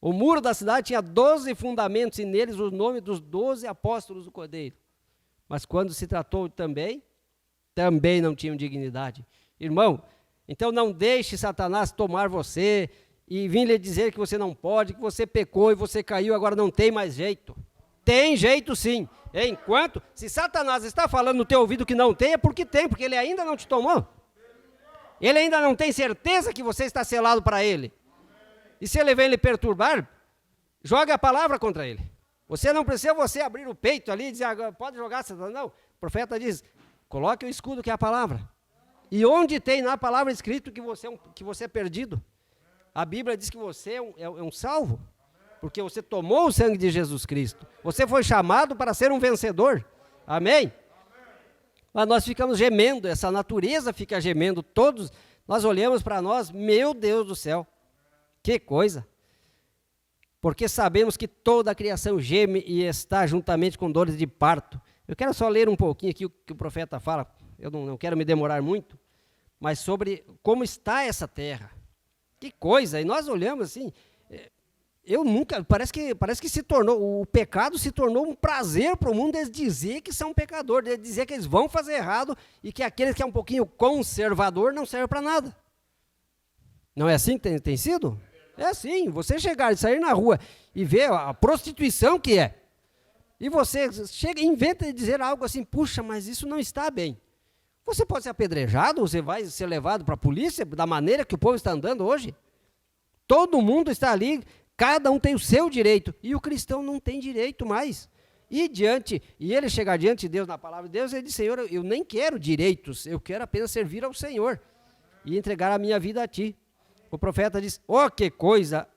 o muro da cidade tinha 12 fundamentos, e neles os nomes dos 12 apóstolos do Cordeiro. Mas quando se tratou também não tinham dignidade. Irmão, então não deixe Satanás tomar você e vir lhe dizer que você não pode, que você pecou e você caiu, agora não tem mais jeito. Tem jeito sim. Enquanto, se Satanás está falando no teu ouvido que não tem, é porque tem, porque ele ainda não te tomou. Ele ainda não tem certeza que você está selado para ele. E se ele vem lhe perturbar, joga a palavra contra ele. Você não precisa abrir o peito ali e dizer, pode jogar, Satanás. Não, o profeta diz, coloque o escudo que é a palavra. E onde tem na palavra escrito que você é perdido? A Bíblia diz que você é um salvo, porque você tomou o sangue de Jesus Cristo. Você foi chamado para ser um vencedor. Amém? Mas nós ficamos gemendo, essa natureza fica gemendo, todos, nós olhamos para nós, meu Deus do céu, que coisa. Porque sabemos que toda a criação geme e está juntamente com dores de parto. Eu quero só ler um pouquinho aqui o que o profeta fala, eu não quero me demorar muito, mas sobre como está essa terra. Que coisa, e nós olhamos assim, parece que se tornou, o pecado se tornou um prazer para o mundo, eles dizer que são pecadores, eles dizer que eles vão fazer errado, e que aqueles que é um pouquinho conservador não servem para nada. Não é assim que tem sido? É assim, você chegar e sair na rua e ver a prostituição que é, e você chega e inventa de dizer algo assim, puxa, mas isso não está bem. Você pode ser apedrejado, você vai ser levado para a polícia, da maneira que o povo está andando hoje. Todo mundo está ali, cada um tem o seu direito, e o cristão não tem direito mais. E ele chegar diante de Deus, na palavra de Deus, ele diz, Senhor, eu nem quero direitos, eu quero apenas servir ao Senhor e entregar a minha vida a Ti. O profeta diz, que coisa,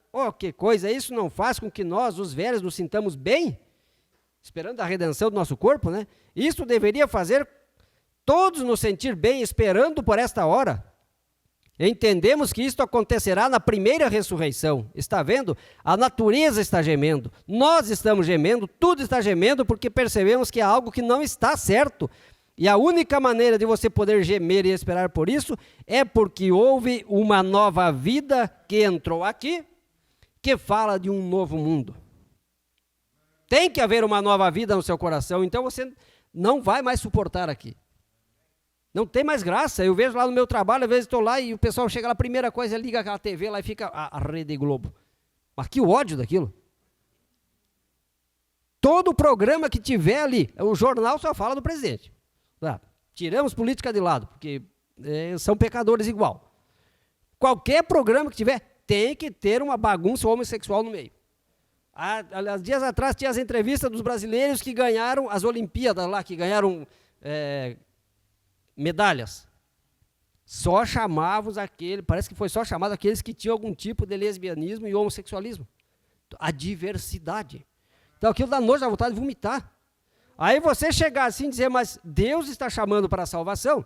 isso não faz com que nós, os velhos, nos sintamos bem, esperando a redenção do nosso corpo, né? Isso deveria fazer todos nos sentir bem, esperando por esta hora. Entendemos que isto acontecerá na primeira ressurreição. Está vendo? A natureza está gemendo, nós estamos gemendo, tudo está gemendo, porque percebemos que há algo que não está certo. E a única maneira de você poder gemer e esperar por isso é porque houve uma nova vida que entrou aqui, que fala de um novo mundo. Tem que haver uma nova vida no seu coração, então você não vai mais suportar aqui. Não tem mais graça. Eu vejo lá no meu trabalho, às vezes estou lá e o pessoal chega lá, a primeira coisa, liga aquela TV lá e fica a Rede Globo. Mas que ódio daquilo. Todo programa que tiver ali, o jornal só fala do presidente. Tiramos política de lado, porque são pecadores igual. Qualquer programa que tiver, tem que ter uma bagunça homossexual no meio. Há dias atrás tinha as entrevistas dos brasileiros que ganharam as Olimpíadas lá, que ganharam medalhas. Só chamavam parece que foi só chamado aqueles que tinham algum tipo de lesbianismo e homossexualismo. A diversidade. Então aquilo dá nojo, dá vontade de vomitar. Aí você chegar assim e dizer, mas Deus está chamando para a salvação?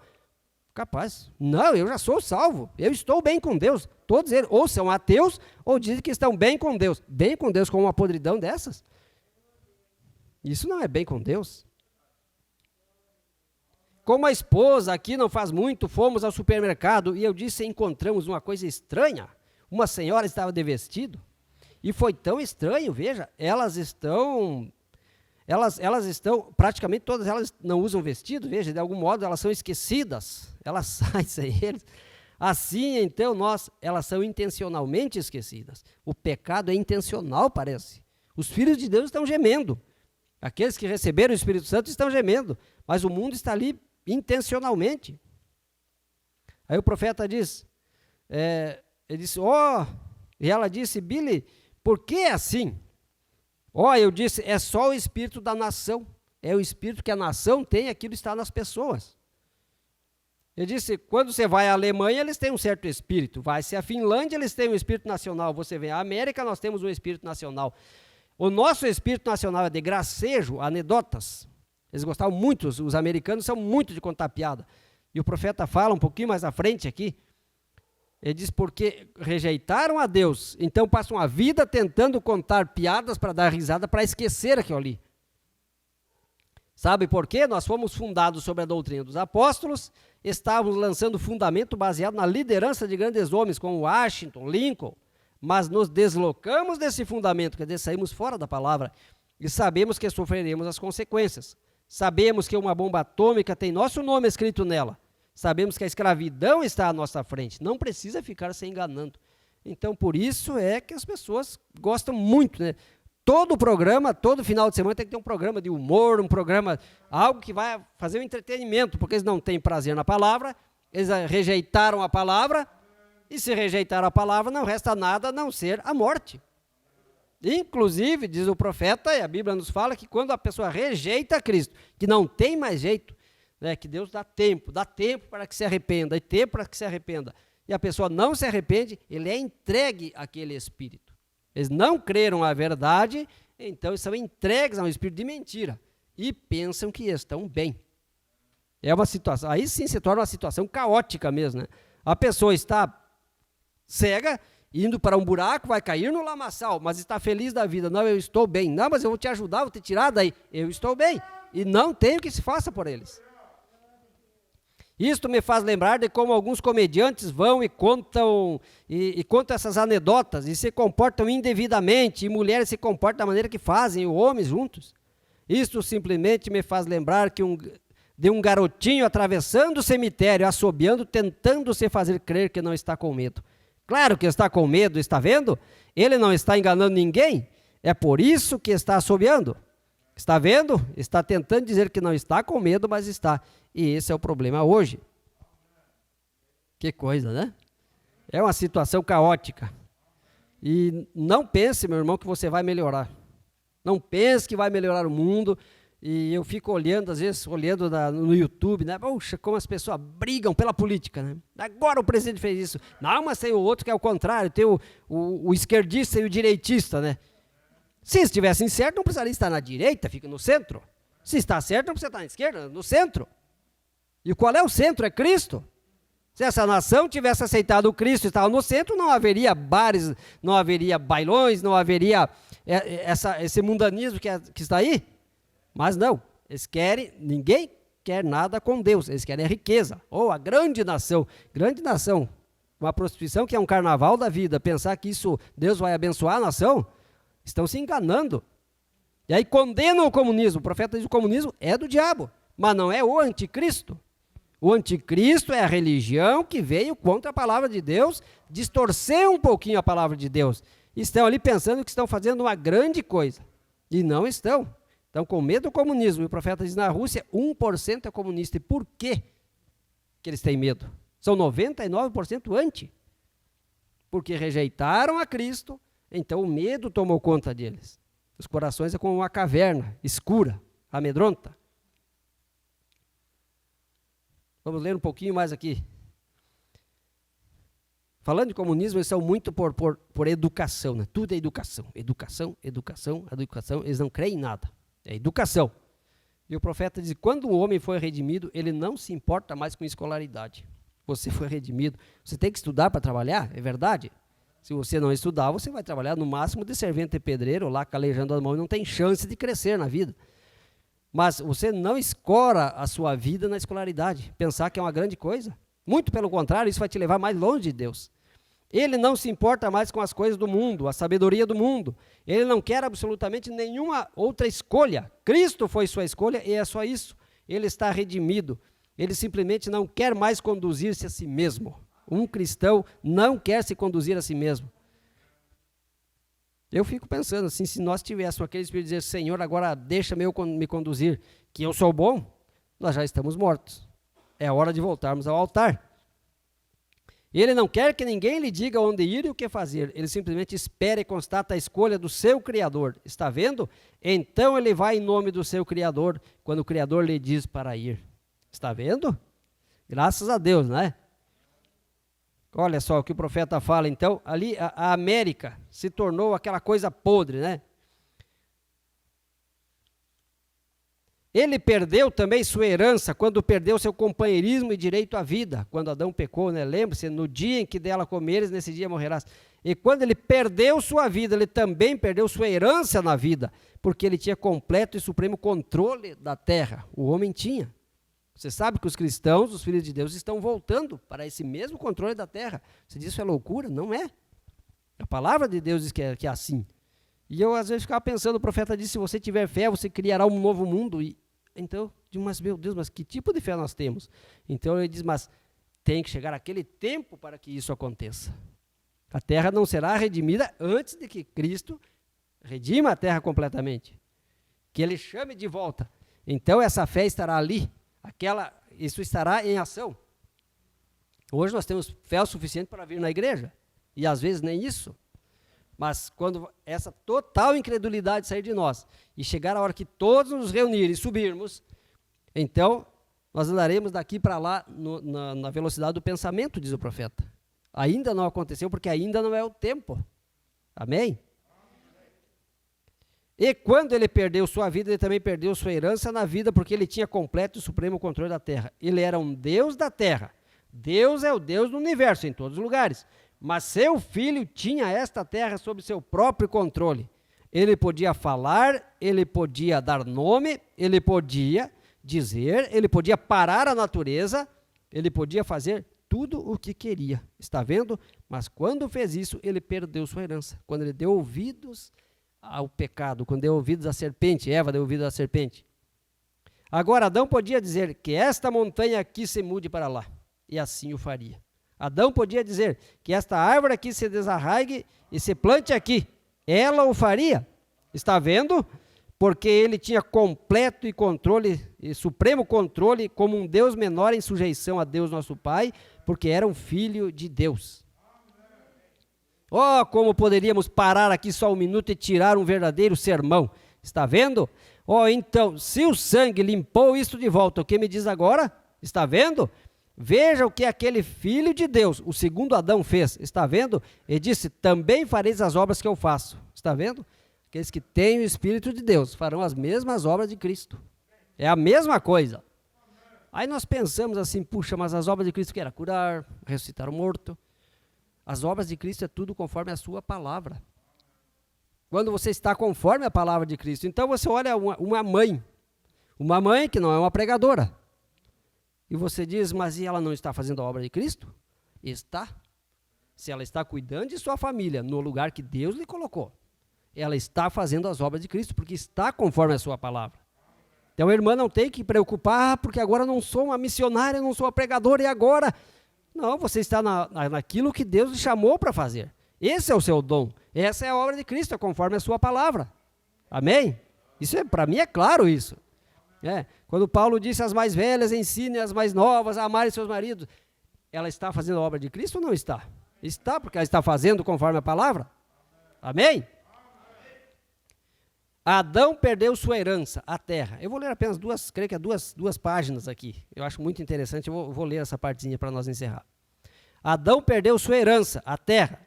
Capaz. Não, eu já sou salvo. Eu estou bem com Deus. Todos eles ou são ateus ou dizem que estão bem com Deus. Bem com Deus com uma podridão dessas? Isso não é bem com Deus. Como a esposa aqui não faz muito, fomos ao supermercado e eu disse, encontramos uma coisa estranha. Uma senhora estava de vestido e foi tão estranho, veja, elas estão, praticamente todas elas não usam vestido, veja, de algum modo elas são esquecidas, elas saem sem eles. Assim, então, elas são intencionalmente esquecidas. O pecado é intencional, parece. Os filhos de Deus estão gemendo. Aqueles que receberam o Espírito Santo estão gemendo, mas o mundo está ali intencionalmente. Aí o profeta diz, ele disse, e ela disse, Billy, por que é assim? Eu disse, é só o espírito da nação, é o espírito que a nação tem, aquilo está nas pessoas. Eu disse, quando você vai à Alemanha, eles têm um certo espírito, vai-se à Finlândia, eles têm um espírito nacional, você vem à América, nós temos um espírito nacional. O nosso espírito nacional é de gracejo, anedotas. Eles gostavam muito, os americanos são muito de contar piada. E o profeta fala um pouquinho mais à frente aqui, ele diz, porque rejeitaram a Deus, então passam a vida tentando contar piadas para dar risada, para esquecer aquilo ali. Sabe por quê? Nós fomos fundados sobre a doutrina dos apóstolos, estávamos lançando fundamento baseado na liderança de grandes homens, como Washington, Lincoln, mas nos deslocamos desse fundamento, quer dizer, saímos fora da palavra, e sabemos que sofreremos as consequências. Sabemos que uma bomba atômica tem nosso nome escrito nela. Sabemos que a escravidão está à nossa frente. Não precisa ficar se enganando. Então, por isso é que as pessoas gostam muito, né? Todo programa, todo final de semana tem que ter um programa de humor, um programa, algo que vai fazer um entretenimento, porque eles não têm prazer na palavra, eles rejeitaram a palavra, e se rejeitaram a palavra, não resta nada a não ser a morte. Inclusive, diz o profeta, e a Bíblia nos fala que quando a pessoa rejeita Cristo, que não tem mais jeito, né, que Deus dá tempo para que se arrependa, e tempo para que se arrependa, e a pessoa não se arrepende, ele é entregue àquele espírito. Eles não creram a verdade, então eles são entregues a um espírito de mentira, e pensam que estão bem. É uma situação, aí sim se torna uma situação caótica mesmo, né? A pessoa está cega, indo para um buraco, vai cair no lamaçal, mas está feliz da vida. Não, eu estou bem. Não, mas eu vou te ajudar, vou te tirar daí. Eu estou bem. E não tem o que se faça por eles. Isto me faz lembrar de como alguns comediantes vão e contam essas anedotas e se comportam indevidamente, e mulheres se comportam da maneira que fazem, e homens juntos. Isto simplesmente me faz lembrar de um garotinho atravessando o cemitério, assobiando, tentando se fazer crer que não está com medo. Claro que está com medo, está vendo? Ele não está enganando ninguém, é por isso que está assobiando. Está vendo? Está tentando dizer que não está com medo, mas está. E esse é o problema hoje. Que coisa, né? É uma situação caótica. E não pense, meu irmão, que você vai melhorar. Não pense que vai melhorar o mundo. E eu fico olhando, às vezes, no YouTube, né? Poxa, como as pessoas brigam pela política, né? Agora o presidente fez isso. Não, mas tem o outro que é o contrário, tem o esquerdista e o direitista, né? Se estivessem certo, não precisaria estar na direita, fica no centro. Se está certo, não precisa estar na esquerda, no centro. E qual é o centro? É Cristo. Se essa nação tivesse aceitado o Cristo e estava no centro, não haveria bares, não haveria bailões, não haveria esse mundanismo que está aí. Mas não, ninguém quer nada com Deus, eles querem a riqueza, ou a grande nação, uma prostituição que é um carnaval da vida, pensar que isso, Deus vai abençoar a nação, estão se enganando. E aí condenam o comunismo, o profeta diz que o comunismo é do diabo, mas não é o anticristo. O anticristo é a religião que veio contra a palavra de Deus, distorcer um pouquinho a palavra de Deus. Estão ali pensando que estão fazendo uma grande coisa, e não estão. Estão com medo do comunismo. E o profeta diz, na Rússia, 1% é comunista. E por quê que eles têm medo? São 99% anti. Porque rejeitaram a Cristo, então o medo tomou conta deles. Os corações é como uma caverna escura, amedronta. Vamos ler um pouquinho mais aqui. Falando de comunismo, eles são muito por educação, né? Tudo é educação. Educação. Eles não creem em nada. É educação. E o profeta diz, quando o homem foi redimido, ele não se importa mais com escolaridade. Você foi redimido. Você tem que estudar para trabalhar, é verdade? Se você não estudar, você vai trabalhar no máximo de servente e pedreiro, lá calejando as mãos, e não tem chance de crescer na vida. Mas você não escora a sua vida na escolaridade, pensar que é uma grande coisa. Muito pelo contrário, isso vai te levar mais longe de Deus. Ele não se importa mais com as coisas do mundo, a sabedoria do mundo. Ele não quer absolutamente nenhuma outra escolha. Cristo foi sua escolha e é só isso. Ele está redimido. Ele simplesmente não quer mais conduzir-se a si mesmo. Um cristão não quer se conduzir a si mesmo. Eu fico pensando assim, se nós tivéssemos aquele espírito de dizer, Senhor, agora deixa-me eu me conduzir, que eu sou bom, nós já estamos mortos. É hora de voltarmos ao altar. Ele não quer que ninguém lhe diga onde ir e o que fazer. Ele simplesmente espera e constata a escolha do seu Criador. Está vendo? Então ele vai em nome do seu Criador, quando o Criador lhe diz para ir. Está vendo? Graças a Deus, né? Olha só o que o profeta fala. Então, ali a América se tornou aquela coisa podre, né? Ele perdeu também sua herança quando perdeu seu companheirismo e direito à vida. Quando Adão pecou, né? Lembre-se, no dia em que dela comeres, nesse dia morrerás. E quando ele perdeu sua vida, ele também perdeu sua herança na vida, porque ele tinha completo e supremo controle da terra. O homem tinha. Você sabe que os cristãos, os filhos de Deus, estão voltando para esse mesmo controle da terra. Você diz isso é loucura? Não é. A palavra de Deus diz que é assim. E eu às vezes ficava pensando, o profeta disse, se você tiver fé, você criará um novo mundo. Então, mas meu Deus, mas que tipo de fé nós temos? Então ele diz, mas tem que chegar aquele tempo para que isso aconteça. A terra não será redimida antes de que Cristo redima a terra completamente. Que ele chame de volta. Então essa fé estará ali. Isso estará em ação. Hoje nós temos fé o suficiente para vir na igreja. E às vezes nem isso. Mas quando essa total incredulidade sair de nós e chegar a hora que todos nos reunirem e subirmos, então nós andaremos daqui para lá na velocidade do pensamento, diz o profeta. Ainda não aconteceu porque ainda não é o tempo. Amém? E quando ele perdeu sua vida, ele também perdeu sua herança na vida, porque ele tinha completo e supremo controle da terra. Ele era um Deus da terra. Deus é o Deus do universo, em todos os lugares. Mas seu filho tinha esta terra sob seu próprio controle. Ele podia falar, ele podia dar nome, ele podia dizer, ele podia parar a natureza, ele podia fazer tudo o que queria. Está vendo? Mas quando fez isso, ele perdeu sua herança. Quando ele deu ouvidos ao pecado, quando deu ouvidos à serpente, Eva deu ouvidos à serpente. Agora Adão podia dizer que esta montanha aqui se mude para lá. E assim o faria. Adão podia dizer que esta árvore aqui se desarraigue e se plante aqui. Ela o faria. Está vendo? Porque ele tinha completo e controle, e supremo controle, como um Deus menor em sujeição a Deus nosso Pai, porque era um filho de Deus. Oh, como poderíamos parar aqui só um minuto e tirar um verdadeiro sermão. Está vendo? Oh, então, se o sangue limpou isso de volta, o que me diz agora? Está vendo? Veja o que aquele filho de Deus, o segundo Adão, fez. Está vendo? Ele disse, também fareis as obras que eu faço. Está vendo? Aqueles que têm o Espírito de Deus farão as mesmas obras de Cristo. É a mesma coisa. Aí nós pensamos assim, puxa, mas as obras de Cristo que era curar, ressuscitar o morto. As obras de Cristo é tudo conforme a sua palavra. Quando você está conforme a palavra de Cristo. Então você olha uma mãe que não é uma pregadora. E você diz, mas e ela não está fazendo a obra de Cristo? Está. Se ela está cuidando de sua família no lugar que Deus lhe colocou, ela está fazendo as obras de Cristo, porque está conforme a sua palavra. Então a irmã não tem que preocupar, porque agora eu não sou uma missionária, não sou uma pregadora, e agora? Não, você está naquilo que Deus lhe chamou para fazer. Esse é o seu dom. Essa é a obra de Cristo, conforme a sua palavra. Amém? Isso para mim é claro isso. Quando Paulo disse às mais velhas, ensinem as mais novas a amarem seus maridos, ela está fazendo a obra de Cristo ou não está? Está, porque ela está fazendo conforme a palavra. Amém? Adão perdeu sua herança, a terra. Eu vou ler apenas creio que duas páginas aqui. Eu acho muito interessante, eu vou ler essa partezinha para nós encerrar. Adão perdeu sua herança, a terra.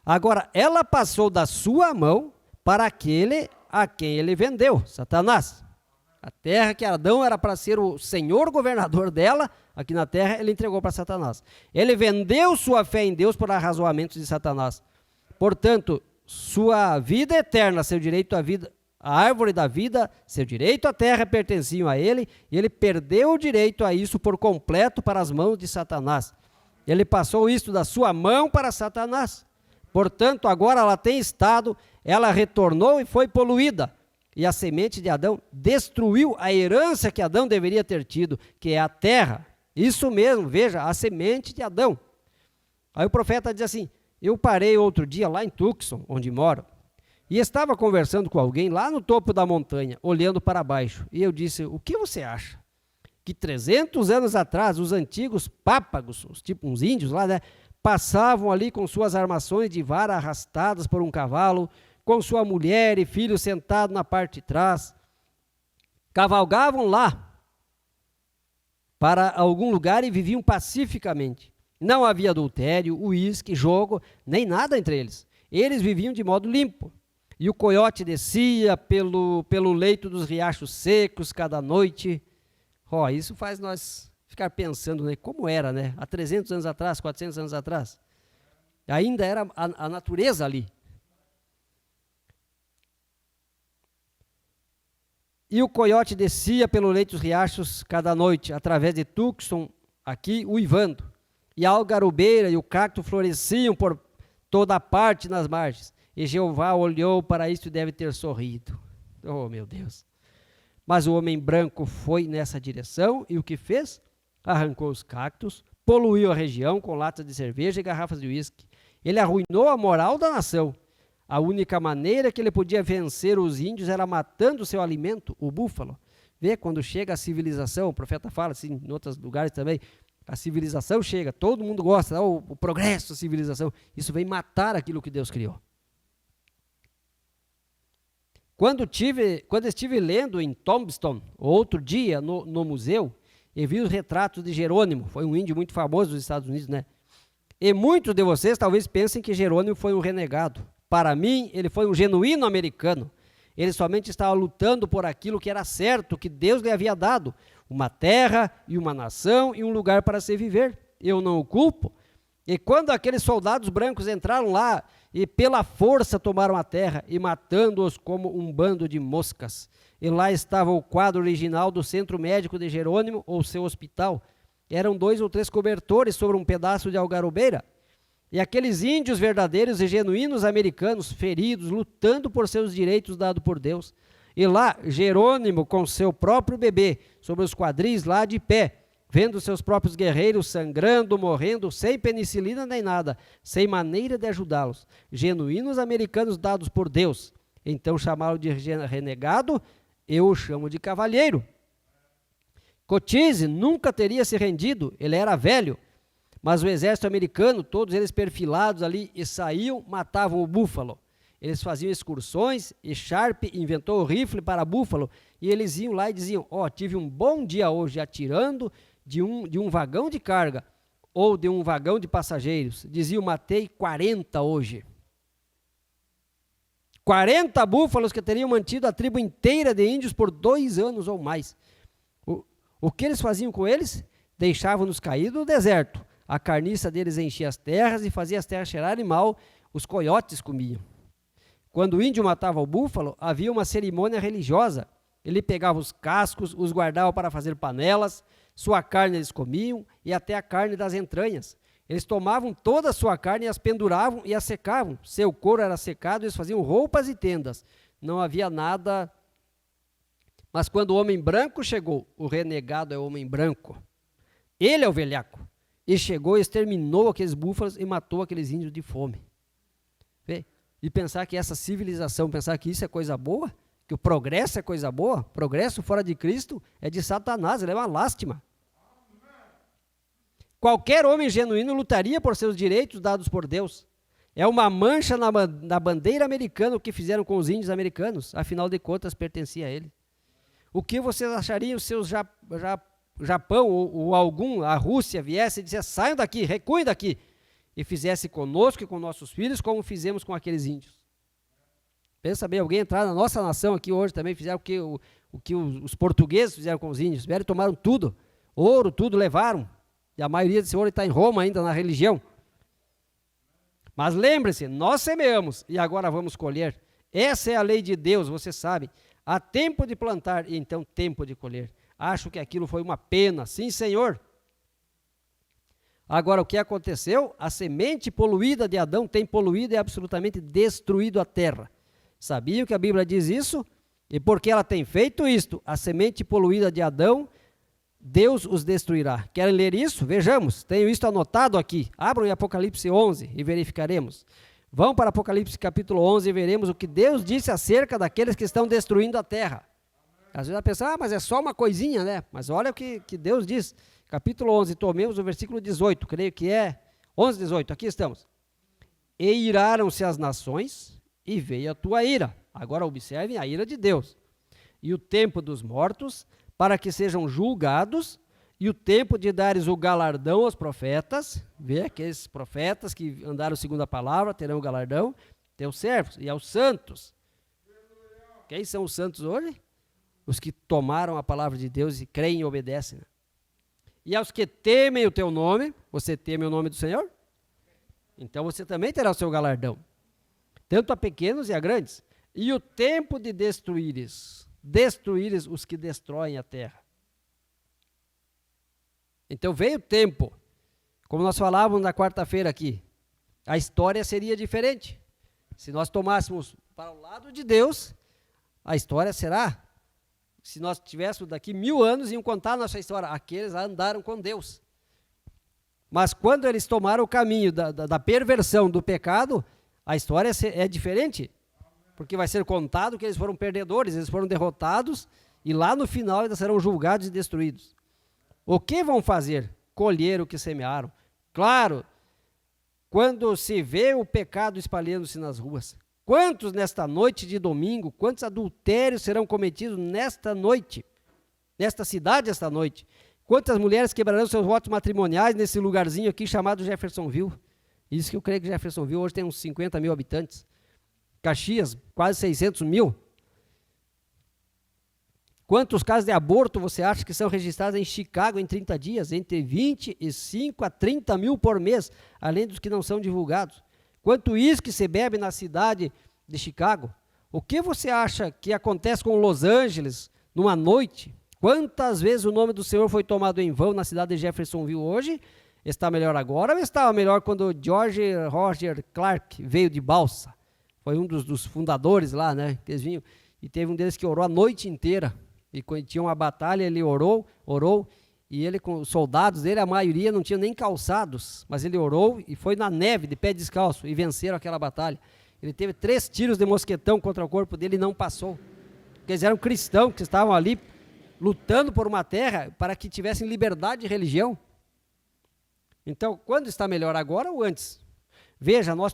Agora, ela passou da sua mão para aquele a quem ele vendeu, Satanás. A terra que Adão era para ser o senhor governador dela, aqui na terra, ele entregou para Satanás. Ele vendeu sua fé em Deus por arrazoamentos de Satanás. Portanto, sua vida eterna, seu direito à vida, a árvore da vida, seu direito à terra pertenciam a ele, e ele perdeu o direito a isso por completo para as mãos de Satanás. Ele passou isso da sua mão para Satanás. Portanto, agora ela tem estado, ela retornou e foi poluída. E a semente de Adão destruiu a herança que Adão deveria ter tido, que é a terra. Isso mesmo, veja, a semente de Adão. Aí o profeta diz assim, eu parei outro dia lá em Tucson, onde moro, e estava conversando com alguém lá no topo da montanha, olhando para baixo. E eu disse, o que você acha? Que 300 anos atrás, os antigos pápagos, uns índios lá, né, passavam ali com suas armações de vara arrastadas por um cavalo, com sua mulher e filho sentado na parte de trás, cavalgavam lá para algum lugar e viviam pacificamente. Não havia adultério, uísque, jogo, nem nada entre eles. Eles viviam de modo limpo. E o coiote descia pelo leito dos riachos secos cada noite. Isso faz nós ficar pensando, né, como era, né? Há 300 anos atrás, 400 anos atrás. Ainda era a natureza ali. E o coiote descia pelo leito dos riachos cada noite, através de Tucson, aqui, uivando. E a algarobeira e o cacto floresciam por toda parte nas margens. E Jeová olhou para isso e deve ter sorrido. Oh, meu Deus. Mas o homem branco foi nessa direção e o que fez? Arrancou os cactos, poluiu a região com latas de cerveja e garrafas de uísque. Ele arruinou a moral da nação. A única maneira que ele podia vencer os índios era matando o seu alimento, o búfalo. Vê, quando chega a civilização, o profeta fala assim, em outros lugares também, a civilização chega, todo mundo gosta, o progresso da civilização, isso vem matar aquilo que Deus criou. Quando estive lendo em Tombstone, outro dia no museu, eu vi os retratos de Jerônimo, foi um índio muito famoso dos Estados Unidos, né? E muitos de vocês talvez pensem que Jerônimo foi um renegado. Para mim, ele foi um genuíno americano. Ele somente estava lutando por aquilo que era certo, que Deus lhe havia dado. Uma terra e uma nação e um lugar para se viver. Eu não o culpo. E quando aqueles soldados brancos entraram lá e pela força tomaram a terra e matando-os como um bando de moscas. E lá estava o quadro original do centro médico de Jerônimo, ou seu hospital. Eram 2 ou 3 cobertores sobre um pedaço de algarobeira. E aqueles índios verdadeiros e genuínos americanos, feridos, lutando por seus direitos dados por Deus. E lá, Jerônimo, com seu próprio bebê, sobre os quadris lá de pé, vendo seus próprios guerreiros sangrando, morrendo, sem penicilina nem nada, sem maneira de ajudá-los, genuínos americanos dados por Deus. Então chamaram de renegado, eu o chamo de cavalheiro. Cochise nunca teria se rendido, ele era velho, mas o exército americano, todos eles perfilados ali, e saíam, matavam o búfalo. Eles faziam excursões, e Sharp inventou o rifle para búfalo, e eles iam lá e diziam, tive um bom dia hoje atirando de um vagão de carga, ou de um vagão de passageiros. Diziam, matei 40 hoje. 40 búfalos que teriam mantido a tribo inteira de índios por 2 anos ou mais. O que eles faziam com eles? Deixavam-nos cair no deserto. A carniça deles enchia as terras e fazia as terras cheirarem mal. Os coiotes comiam. Quando o índio matava o búfalo, havia uma cerimônia religiosa. Ele pegava os cascos, os guardava para fazer panelas, sua carne eles comiam e até a carne das entranhas. Eles tomavam toda a sua carne e as penduravam e as secavam. Seu couro era secado, eles faziam roupas e tendas. Não havia nada. Mas quando o homem branco chegou, o renegado é o homem branco. Ele é o velhaco. E chegou e exterminou aqueles búfalos e matou aqueles índios de fome. Vê? E pensar que essa civilização, pensar que isso é coisa boa, que o progresso é coisa boa, progresso fora de Cristo é de Satanás, ele é uma lástima. Qualquer homem genuíno lutaria por seus direitos dados por Deus. É uma mancha na bandeira americana o que fizeram com os índios americanos, afinal de contas pertencia a ele. O que vocês achariam se o Japão ou a Rússia viesse e dissesse, saiam daqui, recuem daqui, e fizesse conosco e com nossos filhos como fizemos com aqueles índios? Pensa bem, alguém entrar na nossa nação aqui hoje também, fizeram o que os portugueses fizeram com os índios, vieram e tomaram tudo, ouro, tudo levaram, e a maioria desse ouro está em Roma ainda, na religião. Mas lembre-se, nós semeamos e agora vamos colher. Essa é a lei de Deus, você sabe. Há tempo de plantar e então tempo de colher. Acho que aquilo foi uma pena, sim, Senhor. Agora, o que aconteceu? A semente poluída de Adão tem poluído e absolutamente destruído a terra. Sabiam que a Bíblia diz isso? E porque ela tem feito isto, a semente poluída de Adão, Deus os destruirá. Querem ler isso? Vejamos, tenho isso anotado aqui. Abram em Apocalipse 11 e verificaremos. Vão para Apocalipse capítulo 11 e veremos o que Deus disse acerca daqueles que estão destruindo a terra. Às vezes vai pensar, mas é só uma coisinha, né? Mas olha o que Deus diz. Capítulo 11, tomemos o versículo 18, creio que é 11, 18, aqui estamos. E iraram-se as nações e veio a tua ira. Agora observem a ira de Deus. E o tempo dos mortos, para que sejam julgados, e o tempo de dares o galardão aos profetas, vê aqueles profetas que andaram segundo a palavra, terão o galardão, teus servos, e aos santos. Quem são os santos hoje? Os que tomaram a palavra de Deus e creem e obedecem. E aos que temem o teu nome, você teme o nome do Senhor? Então você também terá o seu galardão, tanto a pequenos e a grandes. E o tempo de destruíres os que destroem a terra. Então veio o tempo, como nós falávamos na quarta-feira aqui, a história seria diferente. Se nós tomássemos para o lado de Deus, a história será, se nós tivéssemos daqui 1000 anos, iam contar a nossa história, aqueles andaram com Deus. Mas quando eles tomaram o caminho da perversão, do pecado, a história é diferente, porque vai ser contado que eles foram perdedores, eles foram derrotados, e lá no final eles serão julgados e destruídos. O que vão fazer? Colher o que semearam. Claro, quando se vê o pecado espalhando-se nas ruas, quantos nesta noite de domingo, quantos adultérios serão cometidos nesta noite, nesta cidade esta noite? Quantas mulheres quebrarão seus votos matrimoniais nesse lugarzinho aqui chamado Jeffersonville? Isso que eu creio que Jeffersonville hoje tem uns 50 mil habitantes. Caxias, quase 600 mil. Quantos casos de aborto você acha que são registrados em Chicago em 30 dias? Entre 25 a 30 mil por mês, além dos que não são divulgados. Quanto uísque se bebe na cidade de Chicago? O que você acha que acontece com Los Angeles numa noite? Quantas vezes o nome do Senhor foi tomado em vão na cidade de Jeffersonville hoje? Está melhor agora ou estava melhor quando George Roger Clark veio de balsa? Foi um dos fundadores lá, né? Eles vinham, e teve um deles que orou a noite inteira. E quando tinha uma batalha, ele orou, e ele com os soldados dele, a maioria não tinha nem calçados, mas ele orou e foi na neve, de pé descalço, e venceram aquela batalha. Ele teve 3 tiros de mosquetão contra o corpo dele e não passou. Porque eles eram cristãos que estavam ali lutando por uma terra para que tivessem liberdade de religião. Então, quando está melhor, agora ou antes? Veja, nós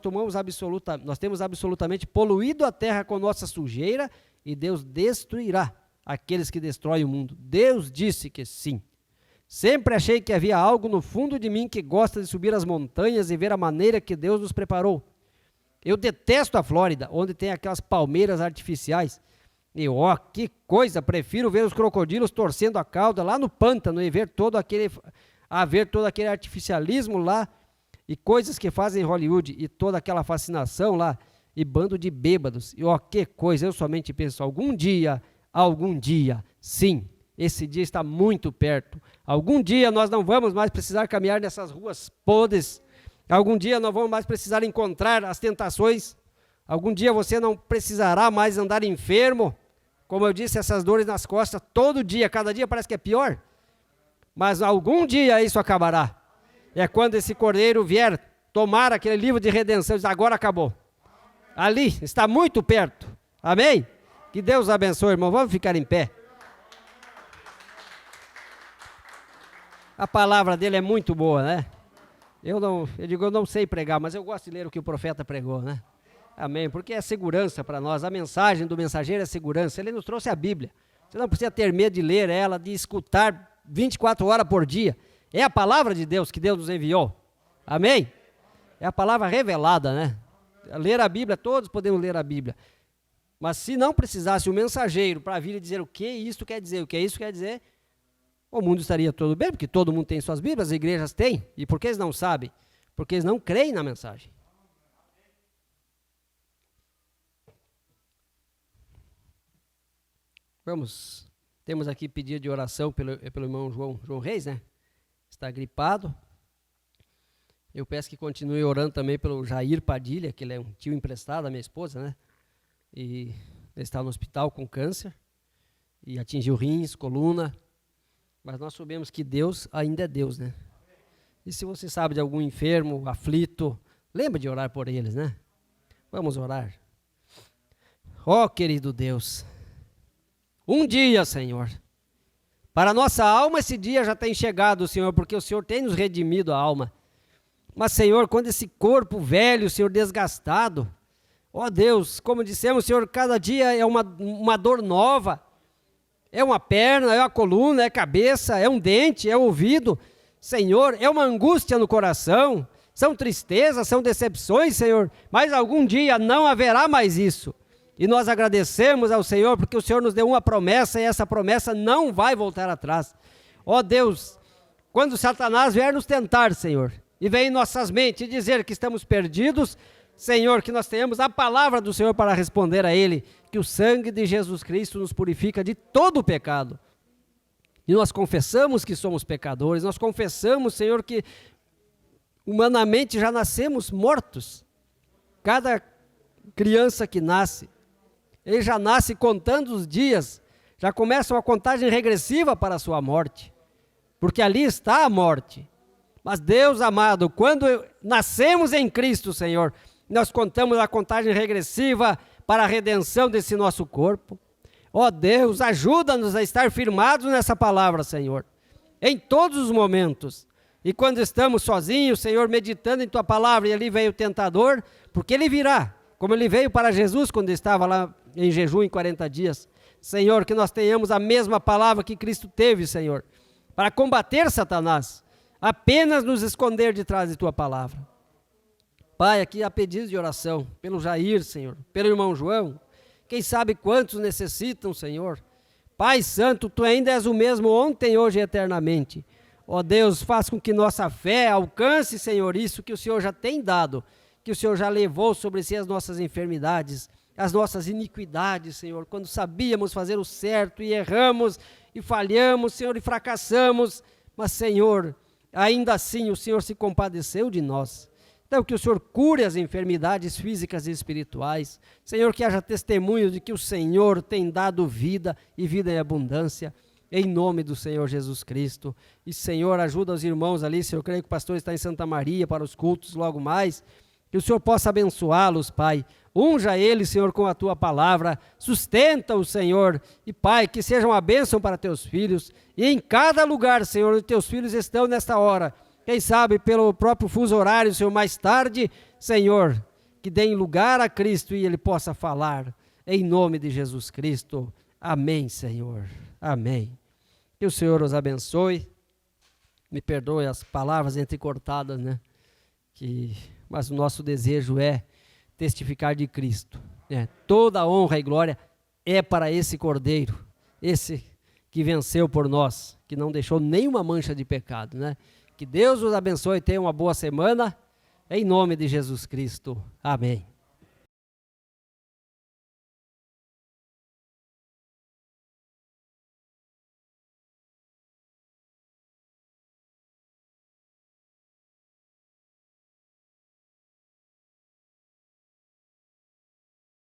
temos absolutamente poluído a terra com nossa sujeira e Deus destruirá aqueles que destroem o mundo. Deus disse que sim. Sempre achei que havia algo no fundo de mim que gosta de subir as montanhas e ver a maneira que Deus nos preparou. Eu detesto a Flórida, onde tem aquelas palmeiras artificiais. E que coisa, prefiro ver os crocodilos torcendo a cauda lá no pântano e ver todo aquele artificialismo lá e coisas que fazem em Hollywood e toda aquela fascinação lá e bando de bêbados. E que coisa, eu somente penso, algum dia, sim, esse dia está muito perto. Algum dia nós não vamos mais precisar caminhar nessas ruas podres. Algum dia não vamos mais precisar encontrar as tentações. Algum dia você não precisará mais andar enfermo. Como eu disse, essas dores nas costas, todo dia, cada dia parece que é pior. Mas algum dia isso acabará. É quando esse cordeiro vier tomar aquele livro de redenção, diz, agora acabou. Ali, está muito perto. Amém? Que Deus abençoe, irmão. Vamos ficar em pé. A palavra dele é muito boa, né? Eu não sei pregar, mas eu gosto de ler o que o profeta pregou, né? Amém, porque é segurança para nós, a mensagem do mensageiro é segurança, ele nos trouxe a Bíblia, você não precisa ter medo de ler ela, de escutar 24 horas por dia, é a palavra de Deus que Deus nos enviou, amém? É a palavra revelada, né? Ler a Bíblia, todos podemos ler a Bíblia, mas se não precisasse o mensageiro para vir e dizer o que isso quer dizer, o mundo estaria todo bem, porque todo mundo tem suas Bíblias, as igrejas têm, e por que eles não sabem? Porque eles não creem na mensagem. Temos aqui pedido de oração pelo irmão João Reis, né? Está gripado. Eu peço que continue orando também pelo Jair Padilha, que ele é um tio emprestado da minha esposa, né? E ele está no hospital com câncer, e atingiu rins, coluna, mas nós sabemos que Deus ainda é Deus, né? E se você sabe de algum enfermo, aflito, lembra de orar por eles, né? Vamos orar. Querido Deus, um dia, Senhor, para a nossa alma esse dia já tem chegado, Senhor, porque o Senhor tem nos redimido a alma. Mas, Senhor, quando esse corpo velho, Senhor, desgastado, Deus, como dissemos, Senhor, cada dia é uma dor nova, é uma perna, é uma coluna, é a cabeça, é um dente, é o ouvido, Senhor, é uma angústia no coração, são tristezas, são decepções, Senhor, mas algum dia não haverá mais isso. E nós agradecemos ao Senhor, porque o Senhor nos deu uma promessa, e essa promessa não vai voltar atrás. Deus, quando Satanás vier nos tentar, Senhor, e vem em nossas mentes dizer que estamos perdidos, Senhor, que nós tenhamos a palavra do Senhor para responder a Ele, que o sangue de Jesus Cristo nos purifica de todo o pecado. E nós confessamos que somos pecadores, nós confessamos, Senhor, que humanamente já nascemos mortos. Cada criança que nasce, ele já nasce contando os dias, já começa uma contagem regressiva para a sua morte, porque ali está a morte. Mas Deus amado, quando nascemos em Cristo, Senhor, nós contamos a contagem regressiva para a redenção desse nosso corpo. Deus, ajuda-nos a estar firmados nessa palavra, Senhor, em todos os momentos. E quando estamos sozinhos, Senhor, meditando em Tua palavra, e ali vem o tentador, porque ele virá, como ele veio para Jesus quando estava lá em jejum em 40 dias. Senhor, que nós tenhamos a mesma palavra que Cristo teve, Senhor, para combater Satanás, apenas nos esconder de trás de Tua palavra. Pai, aqui há pedidos de oração, pelo Jair, Senhor, pelo irmão João, quem sabe quantos necessitam, Senhor. Pai Santo, Tu ainda és o mesmo ontem, hoje e eternamente. Deus, faz com que nossa fé alcance, Senhor, isso que o Senhor já tem dado, que o Senhor já levou sobre si as nossas enfermidades, as nossas iniquidades, Senhor, quando sabíamos fazer o certo e erramos e falhamos, Senhor, e fracassamos, mas, Senhor, ainda assim o Senhor se compadeceu de nós. Então, que o Senhor cure as enfermidades físicas e espirituais, Senhor, que haja testemunho de que o Senhor tem dado vida e vida em abundância. em nome do Senhor Jesus Cristo. E, Senhor, ajuda os irmãos ali, Senhor, eu creio que o pastor está em Santa Maria para os cultos logo mais, que o Senhor possa abençoá-los, Pai. Unja eles, Senhor, com a Tua palavra, sustenta-os, Senhor, e, Pai, que seja uma bênção para Teus filhos, e em cada lugar, Senhor, onde Teus filhos estão nesta hora, quem sabe pelo próprio fuso horário, Senhor, mais tarde, Senhor, que deem lugar a Cristo e Ele possa falar, em nome de Jesus Cristo. Amém, Senhor. Amém. Que o Senhor os abençoe. Me perdoe as palavras entrecortadas, né? Mas o nosso desejo é testificar de Cristo. Né? Toda a honra e glória é para esse Cordeiro, esse que venceu por nós, que não deixou nenhuma mancha de pecado, né? Que Deus os abençoe e tenha uma boa semana. Em nome de Jesus Cristo. Amém.